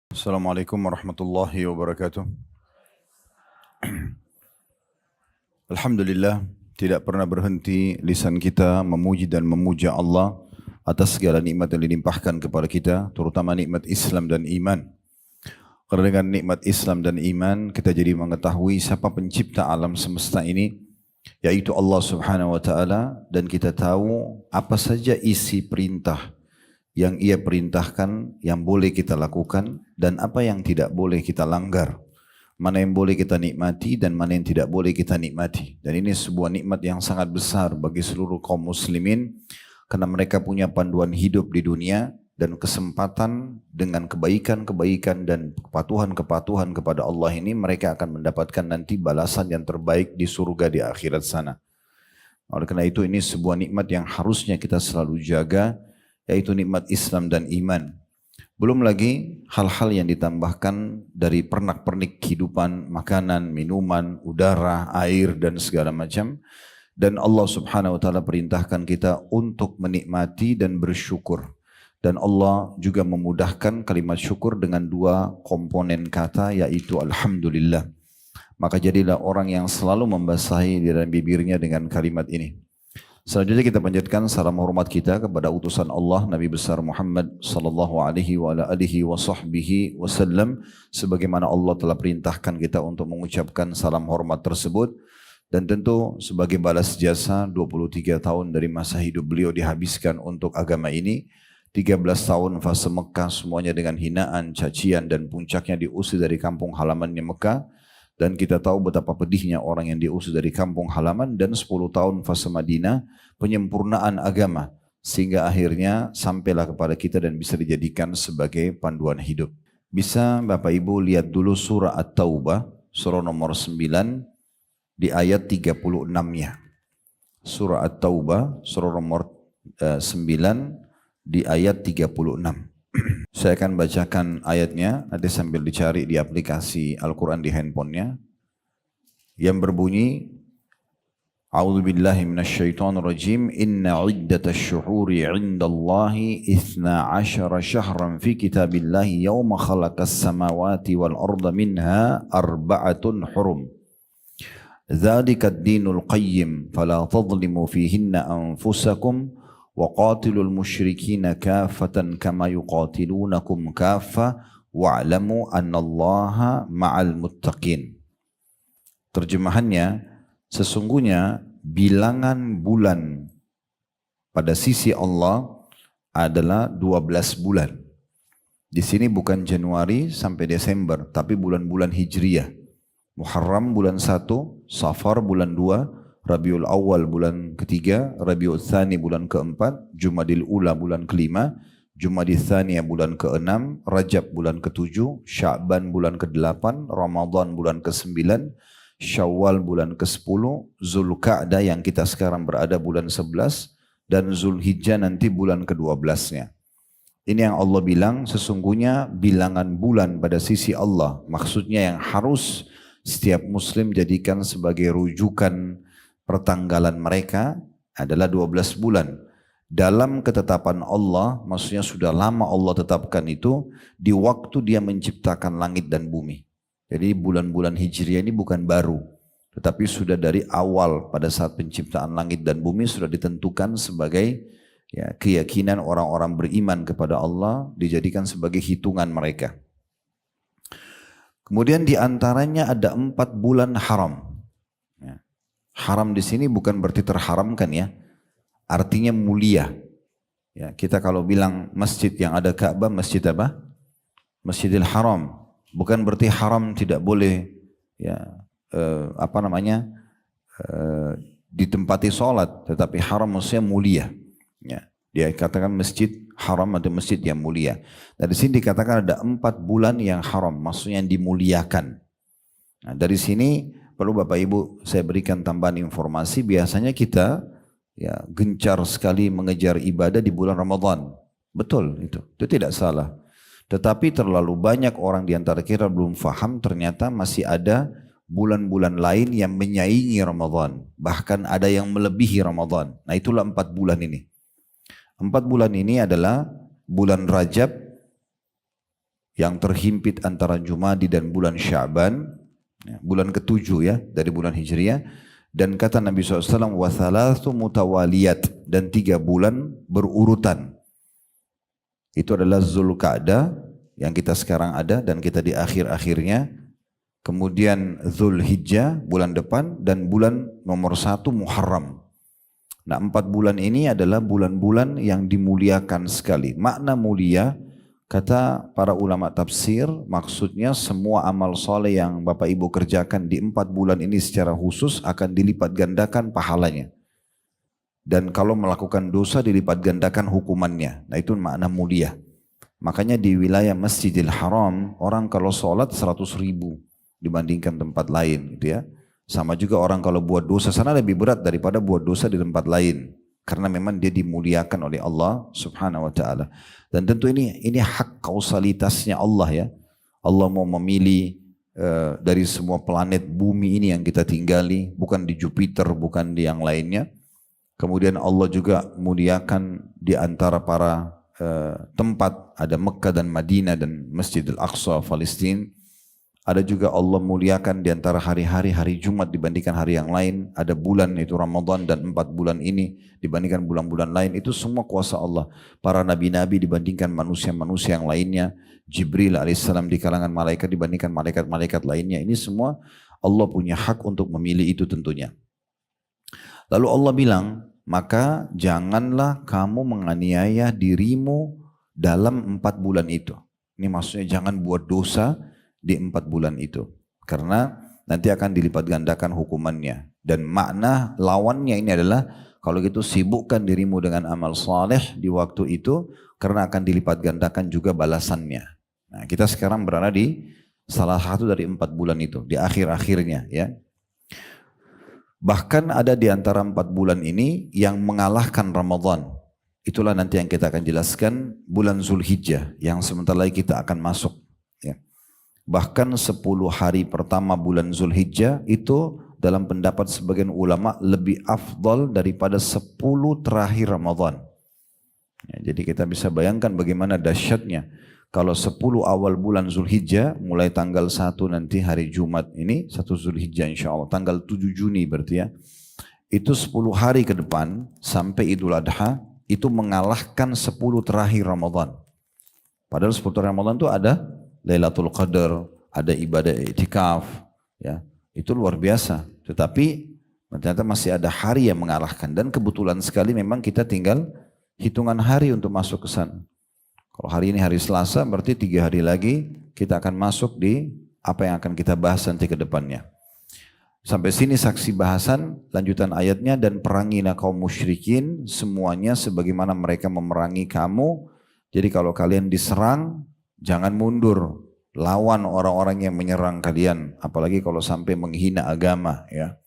Assalamualaikum warahmatullahi wabarakatuh. Alhamdulillah, tidak pernah berhenti lisan kita memuji dan memuja Allah atas segala nikmat yang dilimpahkan kepada kita, terutama nikmat Islam dan iman. Karena dengan nikmat Islam dan iman, kita jadi mengetahui siapa pencipta alam semesta ini, yaitu Allah Subhanahu wa taala, dan kita tahu apa saja isi perintah yang ia perintahkan yang boleh kita lakukan dan apa yang tidak boleh kita langgar. Mana yang boleh kita nikmati dan mana yang tidak boleh kita nikmati. Dan ini sebuah nikmat yang sangat besar bagi seluruh kaum muslimin karena mereka punya panduan hidup di dunia dan kesempatan dengan kebaikan-kebaikan dan kepatuhan-kepatuhan kepada Allah ini mereka akan mendapatkan nanti balasan yang terbaik di surga di akhirat sana. Oleh karena itu ini sebuah nikmat yang harusnya kita selalu jaga, yaitu nikmat Islam dan iman. Belum lagi hal-hal yang ditambahkan dari pernak-pernik kehidupan, makanan, minuman, udara, air dan segala macam. Dan Allah Subhanahu wa taala perintahkan kita untuk menikmati dan bersyukur. Dan Allah juga memudahkan kalimat syukur dengan dua komponen kata, yaitu alhamdulillah. Maka jadilah orang yang selalu membasahi di dalam bibirnya dengan kalimat ini. Selanjutnya kita panjatkan salam hormat kita kepada utusan Allah Nabi besar Muhammad sallallahu alaihi wa ala alihi wa sahbihi wasallam, sebagaimana Allah telah perintahkan kita untuk mengucapkan salam hormat tersebut. Dan tentu sebagai balas jasa 23 tahun dari masa hidup beliau dihabiskan untuk agama ini, 13 tahun fase Mekah semuanya dengan hinaan, cacian dan puncaknya diusir dari kampung halamannya Mekah. Dan kita tahu betapa pedihnya orang yang diusir dari kampung halaman, dan 10 tahun fase Madinah, penyempurnaan agama. Sehingga akhirnya sampailah kepada kita dan bisa dijadikan sebagai panduan hidup. Bisa Bapak Ibu lihat dulu surah At-Taubah, surah nomor 9 di ayat 36-nya. Surah At-Taubah, surah nomor 9 di ayat 36. Saya akan bacakan ayatnya, nanti sambil dicari di aplikasi Al-Quran di handphonenya, yang berbunyi, A'udzu billahi minasyaitonir rajim, Inna iddatash syuhuri 'indallahi 12 syahran fi kitabillahi yawma khalaqas samawati wal arda minha arba'atun hurum. Dzalika ad-dinul qayyim fala tadhlimu fihinna anfusakum وَقَاتِلُوا الْمُشْرِكِينَ كَافَّةً كَمَا يُقَاتِلُونَكُمْ كَافَّةً وَاعْلَمُوا أَنَّ اللَّهَ مَعَ الْمُتَّقِينَ. Terjemahannya, sesungguhnya bilangan bulan pada sisi Allah adalah 12 bulan. Di sini bukan Januari sampai Desember, tapi bulan-bulan Hijriyah. Muharram bulan 1, Safar bulan 2, Rabiul Awal bulan ketiga, Rabiul Tsani bulan keempat, Jumadil Ula bulan kelima, Jumadil Tsaniyah bulan keenam, Rajab bulan ketujuh, Sya'ban bulan kedelapan, Ramadan bulan kesembilan, Syawal bulan kesepuluh, Zulkaadah yang kita sekarang berada bulan 11, dan Zulhijjah nanti bulan ke-12-nya. Ini yang Allah bilang, sesungguhnya bilangan bulan pada sisi Allah, maksudnya yang harus setiap muslim jadikan sebagai rujukan pertanggalan mereka adalah 12 bulan. Dalam ketetapan Allah, maksudnya sudah lama Allah tetapkan itu di waktu dia menciptakan langit dan bumi. Jadi bulan-bulan Hijriah ini bukan baru, tetapi sudah dari awal pada saat penciptaan langit dan bumi sudah ditentukan sebagai keyakinan orang-orang beriman kepada Allah, dijadikan sebagai hitungan mereka. Kemudian di antaranya ada 4 bulan haram. Haram di sini bukan berarti terharamkan ya, artinya mulia. Ya, kita kalau bilang masjid yang ada Ka'bah, masjid apa? Masjidil Haram. Bukan berarti haram tidak boleh ya ditempati sholat, tetapi haram maksudnya mulia. Ya, dia katakan masjid haram atau masjid yang mulia. Dari sini dikatakan ada 4 bulan yang haram, maksudnya yang dimuliakan. Nah, dari sini perlu Bapak Ibu saya berikan tambahan informasi, biasanya kita ya gencar sekali mengejar ibadah di bulan Ramadan. Betul itu tidak salah. Tetapi terlalu banyak orang di antara kita belum faham ternyata masih ada bulan-bulan lain yang menyaingi Ramadan. Bahkan ada yang melebihi Ramadan. Nah itulah 4 bulan ini. 4 bulan ini adalah bulan Rajab yang terhimpit antara Jumadi dan bulan Sya'ban, bulan ketujuh ya dari bulan Hijriah. Dan kata Nabi SAW, wa thalathu mutawaliyat, dan 3 bulan berurutan. Itu adalah Zulqa'dah yang kita sekarang ada dan kita di akhir-akhirnya. Kemudian Zulhijjah bulan depan dan bulan nomor 1 Muharram. Nah 4 bulan ini adalah bulan-bulan yang dimuliakan sekali. Makna mulia, kata para ulama tafsir, maksudnya semua amal soleh yang Bapak Ibu kerjakan di 4 bulan ini secara khusus akan dilipat gandakan pahalanya. Dan kalau melakukan dosa dilipat gandakan hukumannya. Nah itu makna mulia. Makanya di wilayah Masjidil Haram, orang kalau sholat 100.000 dibandingkan tempat lain gitu ya. Sama juga orang kalau buat dosa sana lebih berat daripada buat dosa di tempat lain. Karena memang dia dimuliakan oleh Allah subhanahu wa ta'ala. Dan tentu ini hak kausalitasnya Allah ya. Allah mau memilih dari semua planet bumi ini yang kita tinggali. Bukan di Jupiter, bukan di yang lainnya. Kemudian Allah juga muliakan di antara para tempat, ada Mekah dan Madinah dan Masjidil Aqsa, Palestina. Ada juga Allah muliakan di antara hari-hari, hari Jumat dibandingkan hari yang lain. Ada bulan itu Ramadan dan 4 bulan ini dibandingkan bulan-bulan lain. Itu semua kuasa Allah. Para nabi-nabi dibandingkan manusia-manusia yang lainnya. Jibril alaihissalam di kalangan malaikat dibandingkan malaikat-malaikat lainnya. Ini semua Allah punya hak untuk memilih itu tentunya. Lalu Allah bilang, maka janganlah kamu menganiaya dirimu dalam 4 bulan itu. Ini maksudnya jangan buat dosa di 4 bulan itu. Karena nanti akan dilipat gandakan hukumannya. Dan makna lawannya ini adalah, kalau gitu sibukkan dirimu dengan amal saleh di waktu itu, karena akan dilipat gandakan juga balasannya. Nah kita sekarang berada di salah satu dari 4 bulan itu, di akhir-akhirnya ya. Bahkan ada di antara 4 bulan ini yang mengalahkan Ramadan. Itulah nanti yang kita akan jelaskan, bulan Zulhijjah yang sebentar lagi kita akan masuk. Ya. Bahkan 10 hari pertama bulan Zulhijjah itu dalam pendapat sebagian ulama lebih afdal daripada 10 terakhir Ramadan. Ya, jadi kita bisa bayangkan bagaimana dahsyatnya. Kalau 10 awal bulan Zulhijjah, mulai tanggal 1 nanti hari Jumat ini, 1 Zulhijjah insya Allah, tanggal 7 Juni berarti ya, itu 10 hari ke depan sampai Idul Adha, itu mengalahkan 10 terakhir Ramadan. Padahal 10 terakhir Ramadan itu ada Lailatul Qadar, ada ibadah i'tikaf, ya, itu luar biasa. Tetapi ternyata masih ada hari yang mengalahkan, dan kebetulan sekali memang kita tinggal hitungan hari untuk masuk ke sana. Kalau hari ini hari Selasa, berarti 3 hari lagi kita akan masuk di apa yang akan kita bahas nanti ke depannya. Sampai sini saksi bahasan, lanjutan ayatnya, dan perangilah kaum musyrikin semuanya sebagaimana mereka memerangi kamu. Jadi kalau kalian diserang, jangan mundur, lawan orang-orang yang menyerang kalian, apalagi kalau sampai menghina agama ya.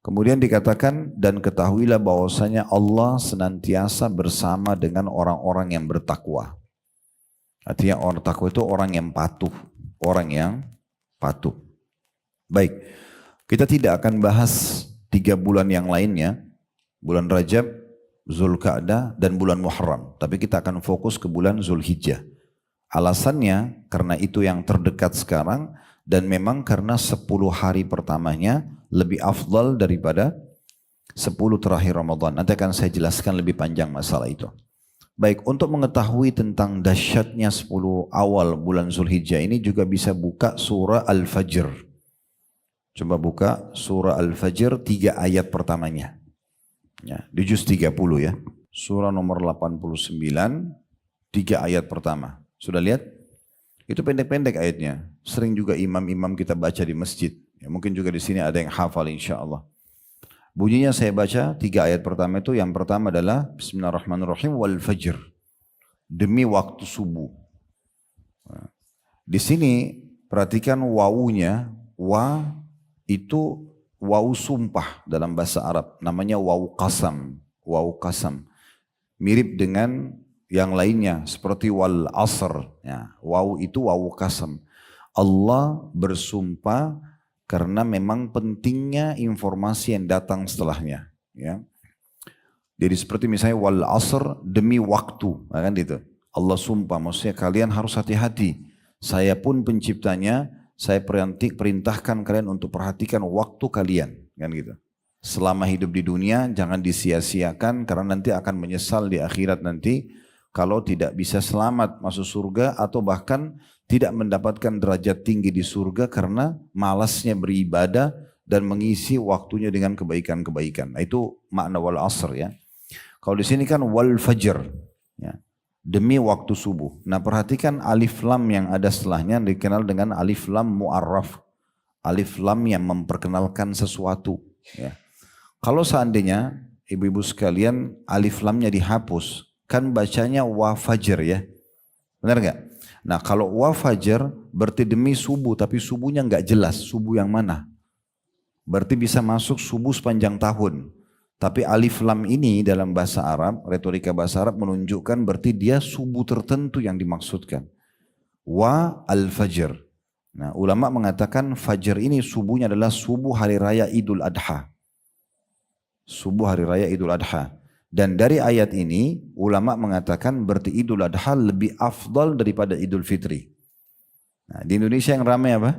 Kemudian dikatakan, dan ketahuilah bahwasanya Allah senantiasa bersama dengan orang-orang yang bertakwa. Artinya orang takwa itu orang yang patuh, orang yang patuh. Baik, kita tidak akan bahas 3 bulan yang lainnya, bulan Rajab, Zulqa'dah, dan bulan Muharram. Tapi kita akan fokus ke bulan Zulhijjah. Alasannya karena itu yang terdekat sekarang, dan memang karena 10 hari pertamanya lebih afdal daripada 10 terakhir Ramadan. Nanti akan saya jelaskan lebih panjang masalah itu. Baik, untuk mengetahui tentang dahsyatnya 10 awal bulan Zulhijjah ini juga bisa buka surah Al-Fajr. Coba buka surah Al-Fajr 3 ayat pertamanya. Ya, di juz 30 ya. Surah nomor 89, 3 ayat pertama. Sudah lihat? Itu pendek-pendek ayatnya. Sering juga imam-imam kita baca di masjid. Ya, mungkin juga di sini ada yang hafal insya Allah. Bunyinya saya baca 3 ayat pertama itu. Yang pertama adalah Bismillahirrahmanirrahim, wal fajr, demi waktu subuh. Di sini perhatikan wawunya. Wa itu wawu sumpah dalam bahasa Arab, namanya wawu qasam. Wawu qasam mirip dengan yang lainnya seperti wal asr ya. Wawu itu wawu qasam. Allah bersumpah karena memang pentingnya informasi yang datang setelahnya ya. Jadi seperti misalnya wal asr, demi waktu kan gitu. Allah sumpah, maksudnya kalian harus hati-hati Saya pun penciptanya, saya perintahkan kalian untuk perhatikan waktu kalian. Kan gitu. Selama hidup di dunia jangan disia-siakan karena nanti akan menyesal di akhirat nanti kalau tidak bisa selamat masuk surga atau bahkan tidak mendapatkan derajat tinggi di surga karena malasnya beribadah dan mengisi waktunya dengan kebaikan-kebaikan. Nah, itu makna wal asr ya. Kalau di sini kan wal fajr ya. Demi waktu subuh. Nah perhatikan alif lam yang ada setelahnya dikenal dengan alif lam mu'arraf. Alif lam yang memperkenalkan sesuatu. Ya. Kalau seandainya ibu-ibu sekalian alif lamnya dihapus, kan bacanya wa fajr ya. Benar nggak? Nah kalau wa fajr berarti demi subuh, tapi subuhnya nggak jelas. Subuh yang mana? Berarti bisa masuk subuh sepanjang tahun. Tapi alif lam ini dalam bahasa Arab, retorika bahasa Arab menunjukkan berarti dia subuh tertentu yang dimaksudkan. Wa al-fajr. Nah ulama mengatakan fajr ini subuhnya adalah subuh hari raya Idul Adha. Subuh hari raya Idul Adha. Dan dari ayat ini ulama mengatakan berarti Idul Adha lebih afdal daripada Idul Fitri. Nah, di Indonesia yang ramai apa?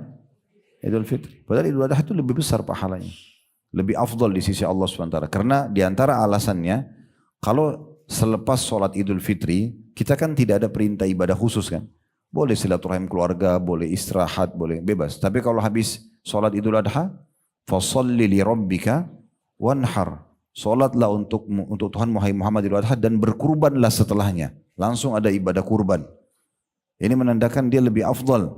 Idul Fitri. Padahal Idul Adha itu lebih besar pahalanya. Lebih afdal di sisi Allah SWT. Karena diantara alasannya, kalau selepas sholat Idul Fitri, kita kan tidak ada perintah ibadah khusus kan. Boleh silaturahim keluarga, boleh istirahat, boleh bebas. Tapi kalau habis sholat Idul Adha, fasalli li rabbika wanhar. Sholatlah untuk Tuhan Muhammad Idul Adha dan berkurbanlah setelahnya. Langsung ada ibadah kurban. Ini menandakan dia lebih afdal.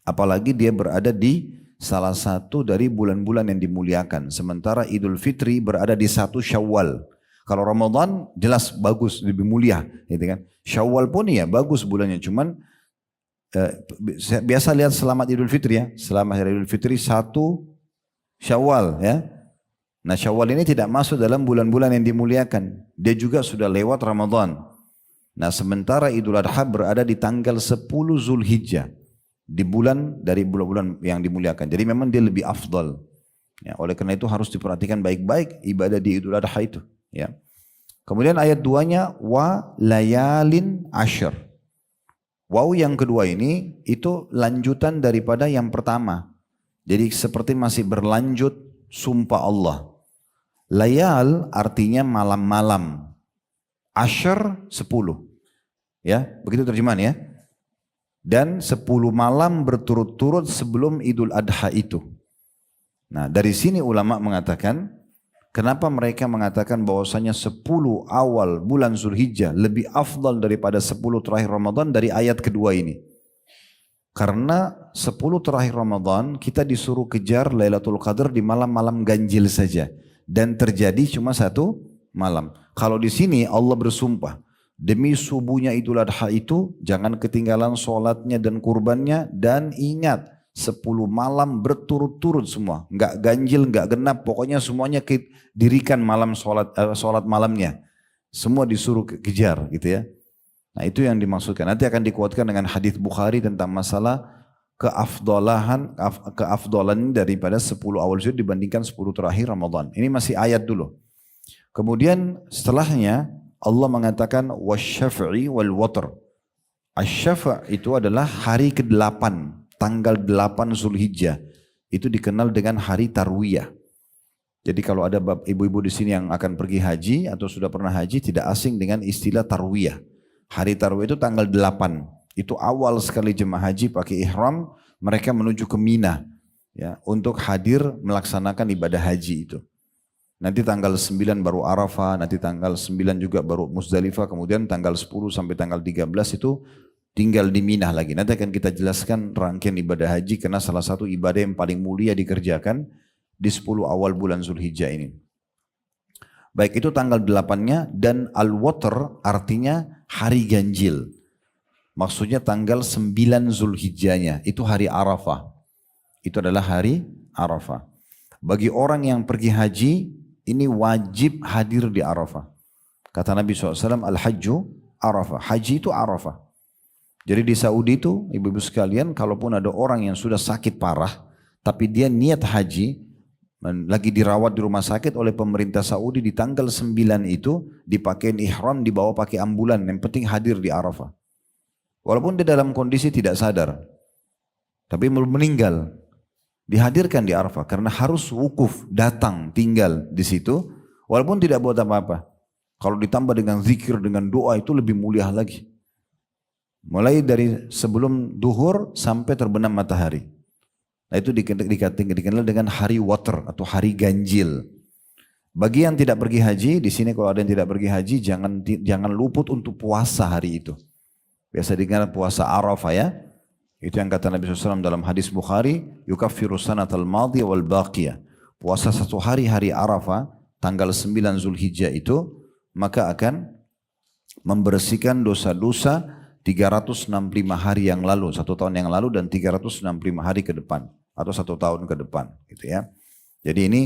Apalagi dia berada di salah satu dari bulan-bulan yang dimuliakan. Sementara Idul Fitri berada di 1 Syawal. Kalau Ramadan jelas bagus, lebih mulia. Gitu kan. Syawal pun ya bagus bulannya. Cuman biasa lihat selamat Idul Fitri ya. Selamat Idul Fitri 1 Syawal ya. Nah Syawal ini tidak masuk dalam bulan-bulan yang dimuliakan. Dia juga sudah lewat Ramadan. Nah sementara Idul Adha berada di tanggal 10 Zulhijjah. Di bulan dari bulan-bulan yang dimuliakan. Jadi memang dia lebih afdal. Ya, oleh karena itu harus diperhatikan baik-baik ibadah di Idul Adha itu. Ya. Kemudian ayat 2-nya wa layalin asyr. Waw yang kedua ini itu lanjutan daripada yang pertama. Jadi seperti masih berlanjut sumpah Allah. Layal artinya malam-malam. Asyr 10. Ya, begitu terjemahan ya. Dan 10 malam berturut-turut sebelum Idul Adha itu. Nah dari sini ulama mengatakan, kenapa mereka mengatakan bahwasanya 10 awal bulan Zulhijjah lebih afdal daripada 10 terakhir Ramadan dari ayat kedua ini. Karena 10 terakhir Ramadan kita disuruh kejar Lailatul Qadar di malam-malam ganjil saja. Dan terjadi cuma 1 malam. Kalau di sini Allah bersumpah, demi subuhnya Idul Adha itu jangan ketinggalan sholatnya dan kurbannya dan ingat 10 malam berturut-turut semua. Enggak ganjil, enggak genap, pokoknya semuanya dirikan malam sholat malamnya. Semua disuruh kejar gitu ya. Nah itu yang dimaksudkan. Nanti akan dikuatkan dengan hadis Bukhari tentang masalah keafdalan daripada 10 awal Zulhijjah dibandingkan 10 terakhir Ramadan. Ini masih ayat dulu. Kemudian setelahnya Allah mengatakan wasyafi'i wal watr. Asy-syafa' itu adalah hari ke-8, tanggal 8 Zulhijjah. Itu dikenal dengan hari tarwiyah. Jadi kalau ada ibu-ibu di sini yang akan pergi haji atau sudah pernah haji tidak asing dengan istilah tarwiyah. Hari tarwiyah itu tanggal 8. Itu awal sekali jemaah haji pakai ihram, mereka menuju ke Mina ya untuk hadir melaksanakan ibadah haji itu. Nanti tanggal 9 baru Arafah, nanti tanggal 9 juga baru Muzdalifah, kemudian tanggal 10 sampai tanggal 13 itu tinggal di Minah lagi. Nanti akan kita jelaskan rangkaian ibadah haji karena salah satu ibadah yang paling mulia dikerjakan di 10 awal bulan Zulhijjah ini. Baik itu tanggal 8-nya dan al-watr artinya hari ganjil. Maksudnya tanggal 9 Zulhijjahnya, itu hari Arafah. Itu adalah hari Arafah. Bagi orang yang pergi haji, ini wajib hadir di Arafah. Kata Nabi SAW, Al-Hajju Arafah. Haji itu Arafah. Jadi di Saudi itu, ibu-ibu sekalian, kalaupun ada orang yang sudah sakit parah, tapi dia niat haji, lagi dirawat di rumah sakit oleh pemerintah Saudi, di tanggal 9 itu, dipakein ihram, dibawa pakai ambulan, yang penting hadir di Arafah. Walaupun dia dalam kondisi tidak sadar. Tapi belum meninggal. Dihadirkan di Arafah karena harus wukuf, datang, tinggal di situ. Walaupun tidak buat apa-apa. Kalau ditambah dengan zikir, dengan doa itu lebih mulia lagi. Mulai dari sebelum duhur sampai terbenam matahari. Nah itu dikenal dengan hari water atau hari ganjil. Bagi yang tidak pergi haji, di sini kalau ada yang tidak pergi haji, jangan luput untuk puasa hari itu. Biasa dikenal puasa Arafah ya. Itu yang kata Nabi SAW dalam hadis Bukhari, yukaffiru sanatal madhi wal baqiyah. Puasa satu hari Arafah, tanggal 9 Zulhijjah itu, maka akan membersihkan dosa-dosa 365 hari yang lalu, 1 tahun yang lalu dan 365 hari ke depan atau 1 tahun ke depan, gitu ya. Jadi ini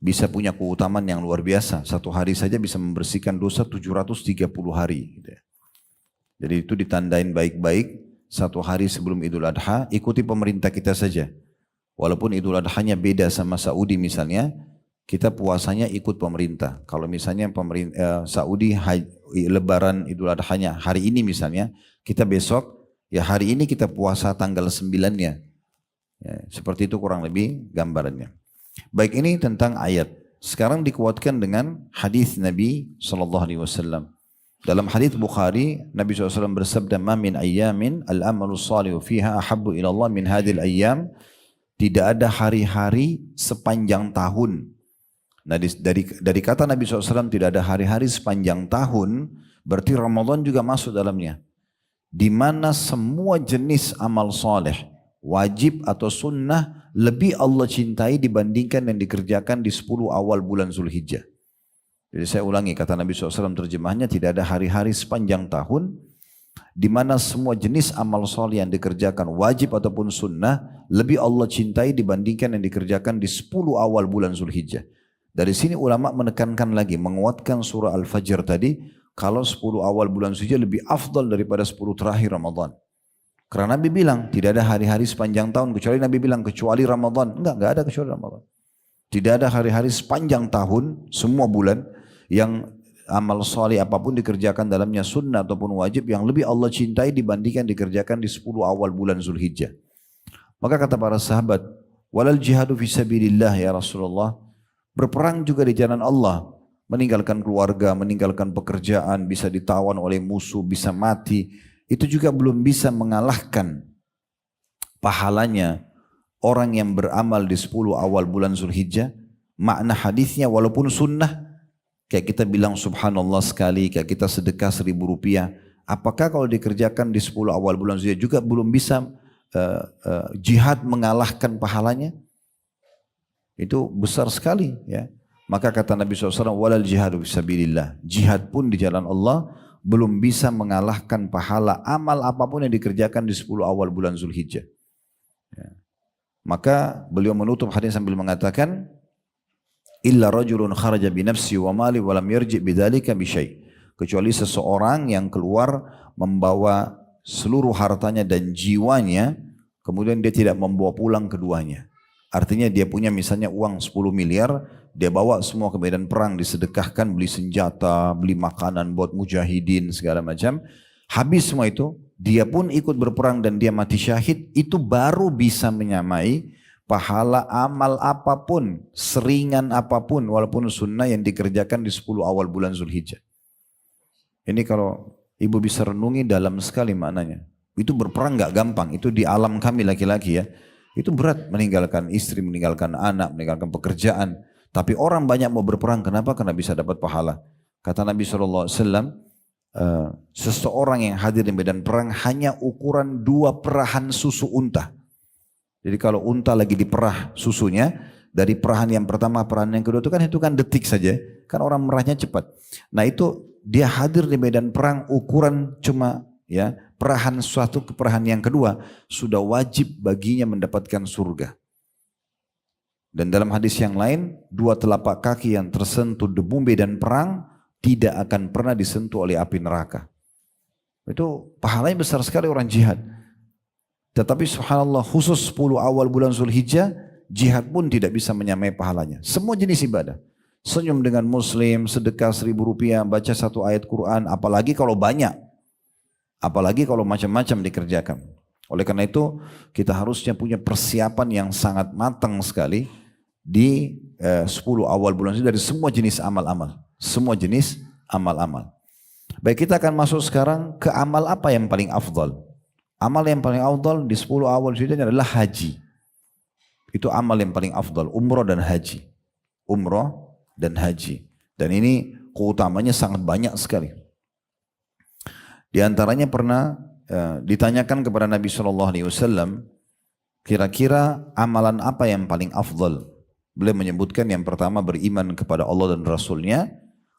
bisa punya keutamaan yang luar biasa. 1 hari saja bisa membersihkan dosa 730 hari, gitu ya. Jadi itu ditandain baik-baik 1 hari sebelum Idul Adha, ikuti pemerintah kita saja. Walaupun Idul Adhanya beda sama Saudi misalnya, kita puasanya ikut pemerintah. Kalau misalnya Saudi lebaran Idul Adhanya hari ini misalnya, kita besok, ya hari ini kita puasa tanggal 9-nya. Ya, seperti itu kurang lebih gambarannya. Baik, ini tentang ayat. Sekarang dikuatkan dengan hadis Nabi SAW. Dalam hadis Bukhari, Nabi SAW bersabda, "Ma min ayyamin al-amalu salihu fiha ahabbu ila Allah min hadhil ayyam." Tidak ada hari-hari sepanjang tahun. Nah, dari kata Nabi SAW tidak ada hari-hari sepanjang tahun, berarti Ramadan juga masuk dalamnya. Di mana semua jenis amal soleh, wajib atau sunnah, lebih Allah cintai dibandingkan yang dikerjakan di 10 awal bulan Zulhijjah. Jadi saya ulangi kata Nabi SAW terjemahnya, tidak ada hari-hari sepanjang tahun di mana semua jenis amal soleh yang dikerjakan wajib ataupun sunnah lebih Allah cintai dibandingkan yang dikerjakan di 10 awal bulan Zulhijjah. Dari sini ulama menekankan lagi, menguatkan surah Al-Fajr tadi, kalau 10 awal bulan Zulhijjah lebih afdal daripada 10 terakhir Ramadan. Karena Nabi bilang tidak ada hari-hari sepanjang tahun, kecuali Nabi bilang kecuali Ramadan. Enggak ada kecuali Ramadan. Tidak ada hari-hari sepanjang tahun, semua bulan, yang amal soleh apapun dikerjakan dalamnya sunnah ataupun wajib yang lebih Allah cintai dibandingkan dikerjakan di 10 awal bulan Zulhijjah. Maka kata para sahabat, walal jihadu fisabilillah ya Rasulullah, berperang juga di jalan Allah, meninggalkan keluarga, meninggalkan pekerjaan, bisa ditawan oleh musuh, bisa mati, itu juga belum bisa mengalahkan pahalanya orang yang beramal di 10 awal bulan Zulhijjah. Makna hadisnya walaupun sunnah, kayak kita bilang subhanallah sekali, kayak kita sedekah 1.000 rupiah. Apakah kalau dikerjakan di 10 awal bulan Zulhijjah juga belum bisa jihad mengalahkan pahalanya? Itu besar sekali ya. Maka kata Nabi SAW, walal jihadu fisabilillah. Jihad pun di jalan Allah belum bisa mengalahkan pahala amal apapun yang dikerjakan di 10 awal bulan Zulhijjah. Ya. Maka beliau menutup hadis sambil mengatakan, illa rajulun kharaja binafsi wa mali wa lam yarji' bidzalika bi syai'. Kecuali seseorang yang keluar membawa seluruh hartanya dan jiwanya, kemudian dia tidak membawa pulang keduanya. Artinya dia punya misalnya uang 10 miliar, dia bawa semua ke medan perang, disedekahkan, beli senjata, beli makanan buat mujahidin segala macam. Habis semua itu, dia pun ikut berperang dan dia mati syahid, itu baru bisa menyamai pahala amal apapun, seringan apapun, walaupun sunnah yang dikerjakan di 10 awal bulan Zulhijjah. Ini kalau ibu bisa renungi dalam sekali maknanya. Itu berperang gak gampang, itu di alam kami laki-laki ya. Itu berat, meninggalkan istri, meninggalkan anak, meninggalkan pekerjaan. Tapi orang banyak mau berperang, kenapa? Karena bisa dapat pahala. Kata Nabi SAW, seseorang yang hadir di medan perang hanya ukuran 2 perahan susu unta. Jadi kalau unta lagi diperah susunya, dari perahan yang pertama, perahan yang kedua itu kan hitungan detik saja. Kan orang merahnya cepat. Nah itu dia hadir di medan perang ukuran cuma ya perahan suatu ke perahan yang kedua, sudah wajib baginya mendapatkan surga. Dan dalam hadis yang lain, 2 telapak kaki yang tersentuh debu medan perang tidak akan pernah disentuh oleh api neraka. Itu pahalanya besar sekali orang jihad. Tetapi subhanallah khusus 10 awal bulan Zulhijjah, jihad pun tidak bisa menyamai pahalanya. Semua jenis ibadah. Senyum dengan muslim, sedekah 1.000 rupiah, baca 1 ayat Quran, apalagi kalau banyak. Apalagi kalau macam-macam dikerjakan. Oleh karena itu kita harusnya punya persiapan yang sangat matang sekali di 10 awal bulan dari semua jenis amal-amal. Semua jenis amal-amal. Baik, kita akan masuk sekarang ke amal apa yang paling afdal. Amal yang paling afdal di 10 awal Zulhijjah adalah haji. Itu amal yang paling afdal, umrah dan haji. Umrah dan haji. Dan ini keutamanya sangat banyak sekali. Di antaranya pernah ditanyakan kepada Nabi SAW, kira-kira amalan apa yang paling afdal? Beliau menyebutkan yang pertama beriman kepada Allah dan Rasulnya.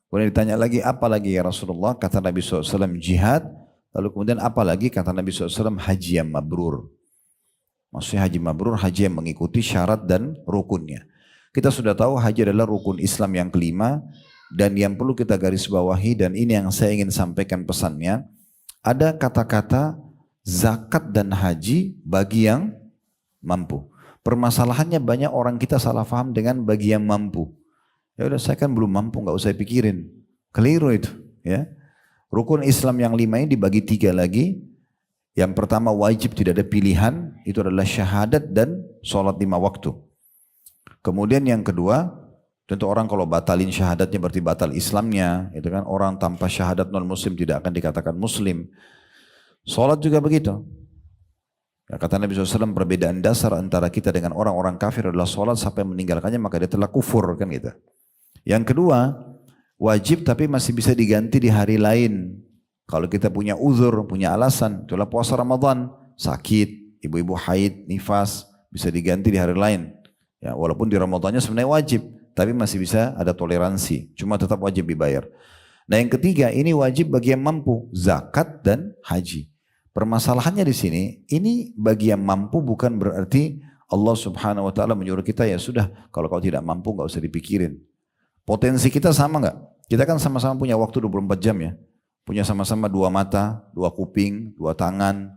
Kemudian ditanya lagi, apa lagi ya Rasulullah? Kata Nabi SAW, jihad. Lalu kemudian apa lagi? Kata Nabi SAW, haji yang mabrur. Maksudnya haji mabrur, haji yang mengikuti syarat dan rukunnya. Kita sudah tahu haji adalah rukun Islam yang kelima. Dan yang perlu kita garis bawahi, dan ini yang saya ingin sampaikan pesannya, ada kata-kata zakat dan haji bagi yang mampu. Permasalahannya banyak orang kita salah paham dengan bagi yang mampu. Ya udah, saya kan belum mampu, nggak usah pikirin. Keliru itu. Ya. Rukun Islam yang 5 ini dibagi 3 lagi. Yang pertama wajib, tidak ada pilihan, itu adalah syahadat dan sholat 5 waktu. Kemudian yang kedua, tentu orang kalau batalin syahadatnya berarti batal Islamnya, itu kan. Orang tanpa syahadat non muslim tidak akan dikatakan muslim. Sholat juga begitu. Ya, kata Nabi SAW, perbedaan dasar antara kita dengan orang-orang kafir adalah sholat, sampai meninggalkannya maka dia telah kufur, kan gitu. Yang kedua, wajib tapi masih bisa diganti di hari lain. Kalau kita punya uzur, punya alasan, itulah puasa Ramadan, sakit, ibu-ibu haid, nifas, bisa diganti di hari lain. Ya, walaupun di Ramadannya sebenarnya wajib, tapi masih bisa ada toleransi, cuma tetap wajib dibayar. Nah yang ketiga, ini wajib bagi yang mampu, zakat dan haji. Permasalahannya di sini, ini bagi yang mampu bukan berarti Allah Subhanahu Wa Taala menyuruh kita, ya sudah, kalau kau tidak mampu nggak usah dipikirin. Potensi kita sama nggak? Kita kan sama-sama punya waktu 24 jam ya, punya sama-sama 2 mata, 2 kuping, 2 tangan.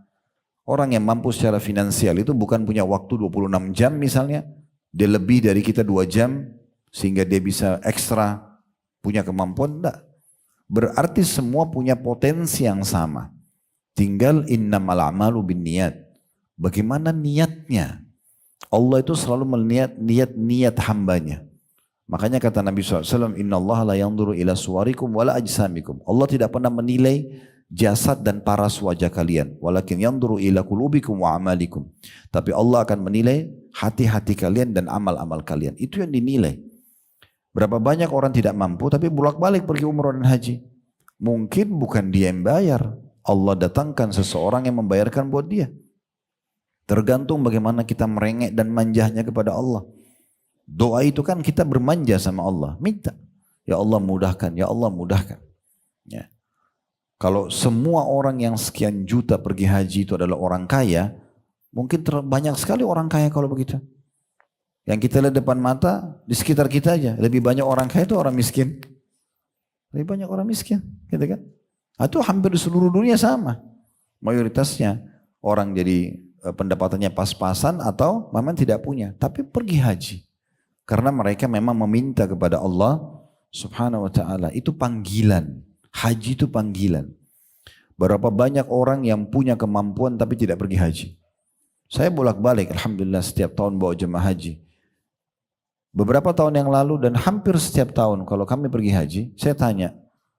Orang yang mampu secara finansial itu bukan punya waktu 26 jam misalnya, dia lebih dari kita 2 jam, sehingga dia bisa ekstra punya kemampuan, enggak. Berarti semua punya potensi yang sama. Tinggal innamal a'malu binniyat. Bagaimana niatnya? Allah itu selalu melihat niat hambanya. Makanya kata Nabi SAW, innallaha la yanzuru ila suwarikum wala ajsamikum. Allah tidak pernah menilai jasad dan paras wajah kalian. Walakin yanzuru ila qulubikum wa amalikum. Tapi Allah akan menilai hati-hati kalian dan amal-amal kalian. Itu yang dinilai. Berapa banyak orang tidak mampu tapi bolak-balik pergi umrah dan haji. Mungkin bukan dia yang bayar. Allah datangkan seseorang yang membayarkan buat dia. Tergantung bagaimana kita merengek dan manjanya kepada Allah. Doa itu kan kita bermanja sama Allah. Minta. Ya Allah mudahkan, ya Allah mudahkan. Ya. Kalau semua orang yang sekian juta pergi haji itu adalah orang kaya, mungkin banyak sekali orang kaya kalau begitu. Yang kita lihat depan mata, di sekitar kita aja, lebih banyak orang kaya itu orang miskin. Lebih banyak orang miskin, gitu kan? Itu hampir di seluruh dunia sama. Mayoritasnya orang jadi pendapatannya pas-pasan atau memang tidak punya, tapi pergi haji. Karena mereka memang meminta kepada Allah Subhanahu wa Ta'ala. Itu panggilan. Haji itu panggilan. Berapa banyak orang yang punya kemampuan tapi tidak pergi haji. Saya bolak-balik, alhamdulillah setiap tahun bawa jemaah haji. Beberapa tahun yang lalu dan hampir setiap tahun kalau kami pergi haji, saya tanya,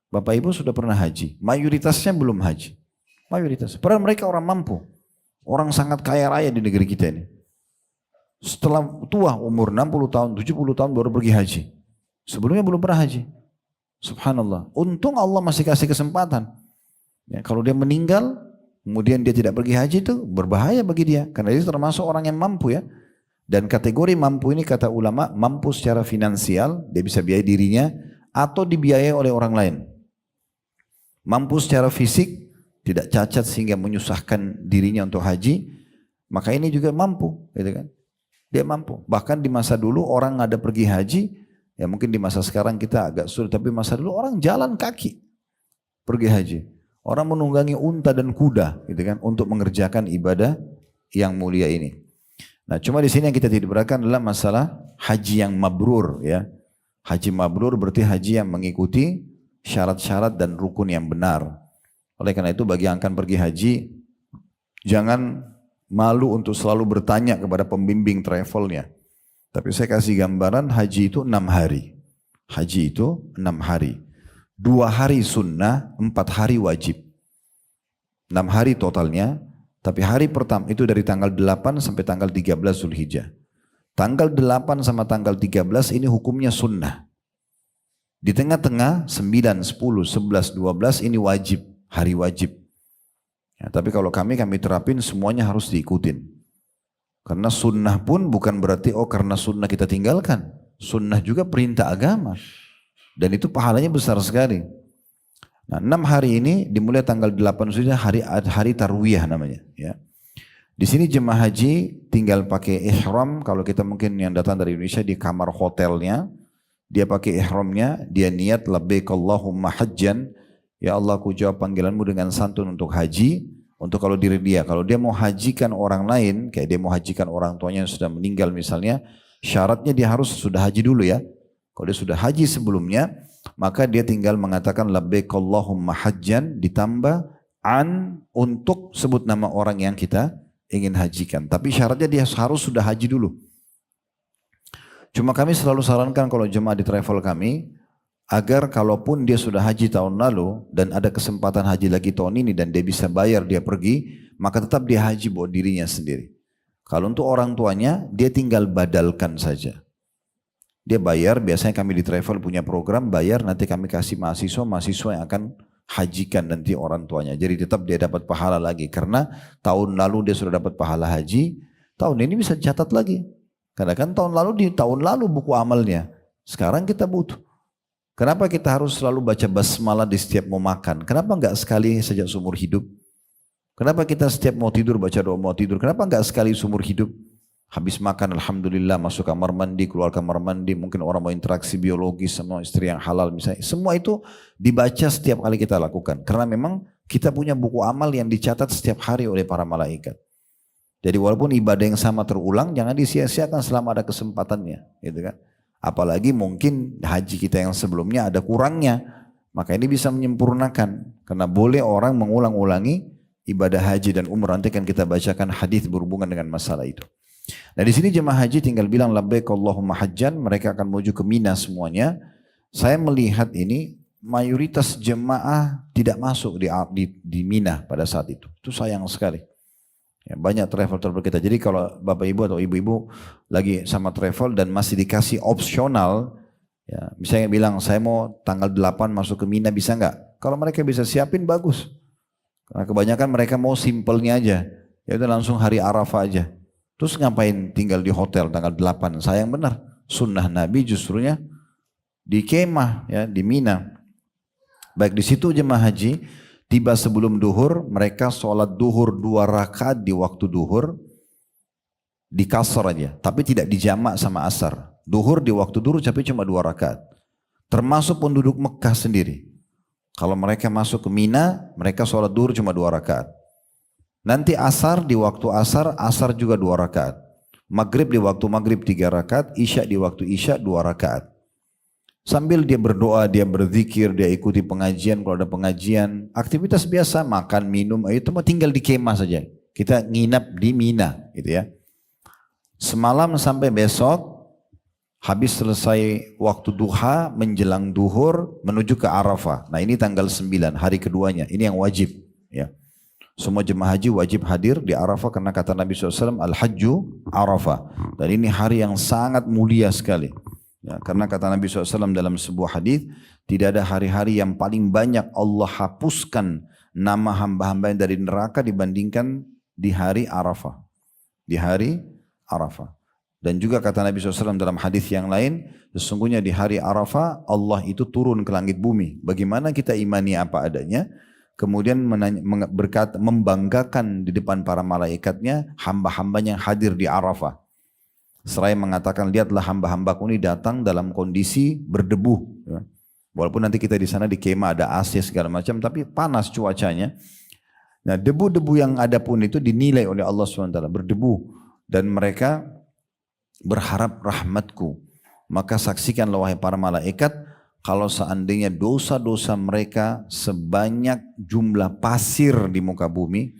Bapak Ibu sudah pernah haji? Mayoritasnya belum haji. Mayoritas. Padahal mereka orang mampu. Orang sangat kaya raya di negeri kita ini. Setelah tua umur 60 tahun, 70 tahun baru pergi haji. Sebelumnya belum pernah haji. Subhanallah. Untung Allah masih kasih kesempatan. Ya, kalau dia meninggal, kemudian dia tidak pergi haji itu berbahaya bagi dia. Karena dia termasuk orang yang mampu ya. Dan kategori mampu ini kata ulama, mampu secara finansial, dia bisa biayai dirinya, atau dibiayai oleh orang lain. Mampu secara fisik, tidak cacat sehingga menyusahkan dirinya untuk haji, maka ini juga mampu. Gitu kan? Dia mampu. Bahkan di masa dulu orang ada pergi haji, ya mungkin di masa sekarang kita agak sulit, tapi masa dulu orang jalan kaki pergi haji. Orang menunggangi unta dan kuda, gitu kan, untuk mengerjakan ibadah yang mulia ini. Nah, cuma di sini yang kita tidak berikan adalah masalah haji yang mabrur, ya. Haji mabrur berarti haji yang mengikuti syarat-syarat dan rukun yang benar. Oleh karena itu bagi yang akan pergi haji, jangan malu untuk selalu bertanya kepada pembimbing travelnya. Tapi saya kasih gambaran, haji itu 6 hari. Haji itu 6 hari. 2 hari sunnah, 4 hari wajib. 6 hari totalnya, tapi hari pertama itu dari tanggal 8 sampai tanggal 13 Zulhijjah. Tanggal 8 sama tanggal 13 ini hukumnya sunnah. Di tengah-tengah 9, 10, 11, 12 ini wajib, hari wajib. Ya, tapi kalau kami terapin semuanya harus diikutin. Karena sunnah pun bukan berarti karena sunnah kita tinggalkan. Sunnah juga perintah agama. Dan itu pahalanya besar sekali. Nah, 6 hari ini dimulai tanggal 8 sudah hari tarwiyah namanya. Ya. Di sini jemaah haji tinggal pakai ihram. Kalau kita mungkin yang datang dari Indonesia di kamar hotelnya, dia pakai ihramnya, dia niat labbaik Allahumma hajjan. Ya Allah, aku jawab panggilanmu dengan santun untuk haji. Untuk kalau diri dia, kalau dia mau hajikan orang lain, kayak dia mau hajikan orang tuanya yang sudah meninggal misalnya, syaratnya dia harus sudah haji dulu ya. Kalau dia sudah haji sebelumnya, maka dia tinggal mengatakan labbaik Allahumma hajjan ditambah an untuk sebut nama orang yang kita ingin hajikan. Tapi syaratnya dia harus sudah haji dulu. Cuma kami selalu sarankan kalau jemaah di travel kami, agar kalaupun dia sudah haji tahun lalu dan ada kesempatan haji lagi tahun ini dan dia bisa bayar dia pergi, maka tetap dia haji buat dirinya sendiri. Kalau untuk orang tuanya, dia tinggal badalkan saja. Dia bayar, biasanya kami di travel punya program bayar, nanti kami kasih mahasiswa yang akan hajikan nanti orang tuanya. Jadi tetap dia dapat pahala lagi. Karena tahun lalu dia sudah dapat pahala haji, tahun ini bisa catat lagi. Karena kan tahun lalu buku amalnya. Sekarang kita butuh. Kenapa kita harus selalu baca basmalah di setiap mau makan? Kenapa enggak sekali sejak seumur hidup? Kenapa kita setiap mau tidur baca doa mau tidur? Kenapa enggak sekali seumur hidup? Habis makan alhamdulillah, masuk kamar mandi, keluar kamar mandi, mungkin orang mau interaksi biologis sama istri yang halal misalnya. Semua itu dibaca setiap kali kita lakukan. Karena memang kita punya buku amal yang dicatat setiap hari oleh para malaikat. Jadi walaupun ibadah yang sama terulang, jangan disia-siakan selama ada kesempatannya. Gitu kan? Apalagi mungkin haji kita yang sebelumnya ada kurangnya. Maka ini bisa menyempurnakan. Karena boleh orang mengulang-ulangi ibadah haji dan umrah. Nanti kan kita bacakan hadis berhubungan dengan masalah itu. Nah di sini jemaah haji tinggal bilang labbaik Allahumma hajjan, mereka akan menuju ke Mina semuanya. Saya melihat ini mayoritas jemaah tidak masuk di Mina pada saat itu. Itu sayang sekali. Ya, banyak travel kita. Jadi kalau bapak ibu atau ibu-ibu lagi sama travel dan masih dikasih opsional, ya, misalnya bilang saya mau tanggal 8 masuk ke Mina bisa nggak? Kalau mereka bisa siapin bagus. Karena kebanyakan mereka mau simpelnya aja. Ya udah langsung hari Arafah aja. Terus ngapain tinggal di hotel tanggal 8? Sayang benar. Sunnah Nabi justrunya di kemah ya di Mina. Baik di situ jemaah haji tiba sebelum duhur, mereka sholat duhur 2 rakaat di waktu duhur di kasar aja, tapi tidak dijamak sama asar. Duhur di waktu duhur tapi cuma 2 rakaat. Termasuk penduduk Mekah sendiri. Kalau mereka masuk ke Mina, mereka sholat duhur cuma 2 rakaat. Nanti asar di waktu asar juga 2 rakaat. Maghrib di waktu maghrib 3 rakaat, isya di waktu isya 2 rakaat. Sambil dia berdoa, dia berzikir, dia ikuti pengajian, kalau ada pengajian, aktivitas biasa, makan, minum, itu mah tinggal di kemah saja. Kita nginap di Mina, gitu ya. Semalam sampai besok, habis selesai waktu duha, menjelang duhur, menuju ke Arafah. Nah ini tanggal 9, hari keduanya, ini yang wajib. Ya. Semua jemaah haji wajib hadir di Arafah karena kata Nabi SAW, Al-Hajju Arafah. Dan ini hari yang sangat mulia sekali. Ya, karena kata Nabi SAW dalam sebuah hadis, tidak ada hari-hari yang paling banyak Allah hapuskan nama hamba-hamba yang dari neraka dibandingkan di hari Arafah. Di hari Arafah. Dan juga kata Nabi SAW dalam hadis yang lain, sesungguhnya di hari Arafah Allah itu turun ke langit bumi. Bagaimana kita imani apa adanya? Kemudian berkata, membanggakan di depan para malaikatnya hamba-hambanya yang hadir di Arafah. Seraya mengatakan, lihatlah hamba-hambaku ini datang dalam kondisi berdebu. Ya. Walaupun nanti kita di sana di kemah ada AC segala macam, tapi panas cuacanya. Nah debu-debu yang ada pun itu dinilai oleh Allah SWT berdebu. Dan mereka berharap rahmatku. Maka saksikanlah wahai para malaikat, kalau seandainya dosa-dosa mereka sebanyak jumlah pasir di muka bumi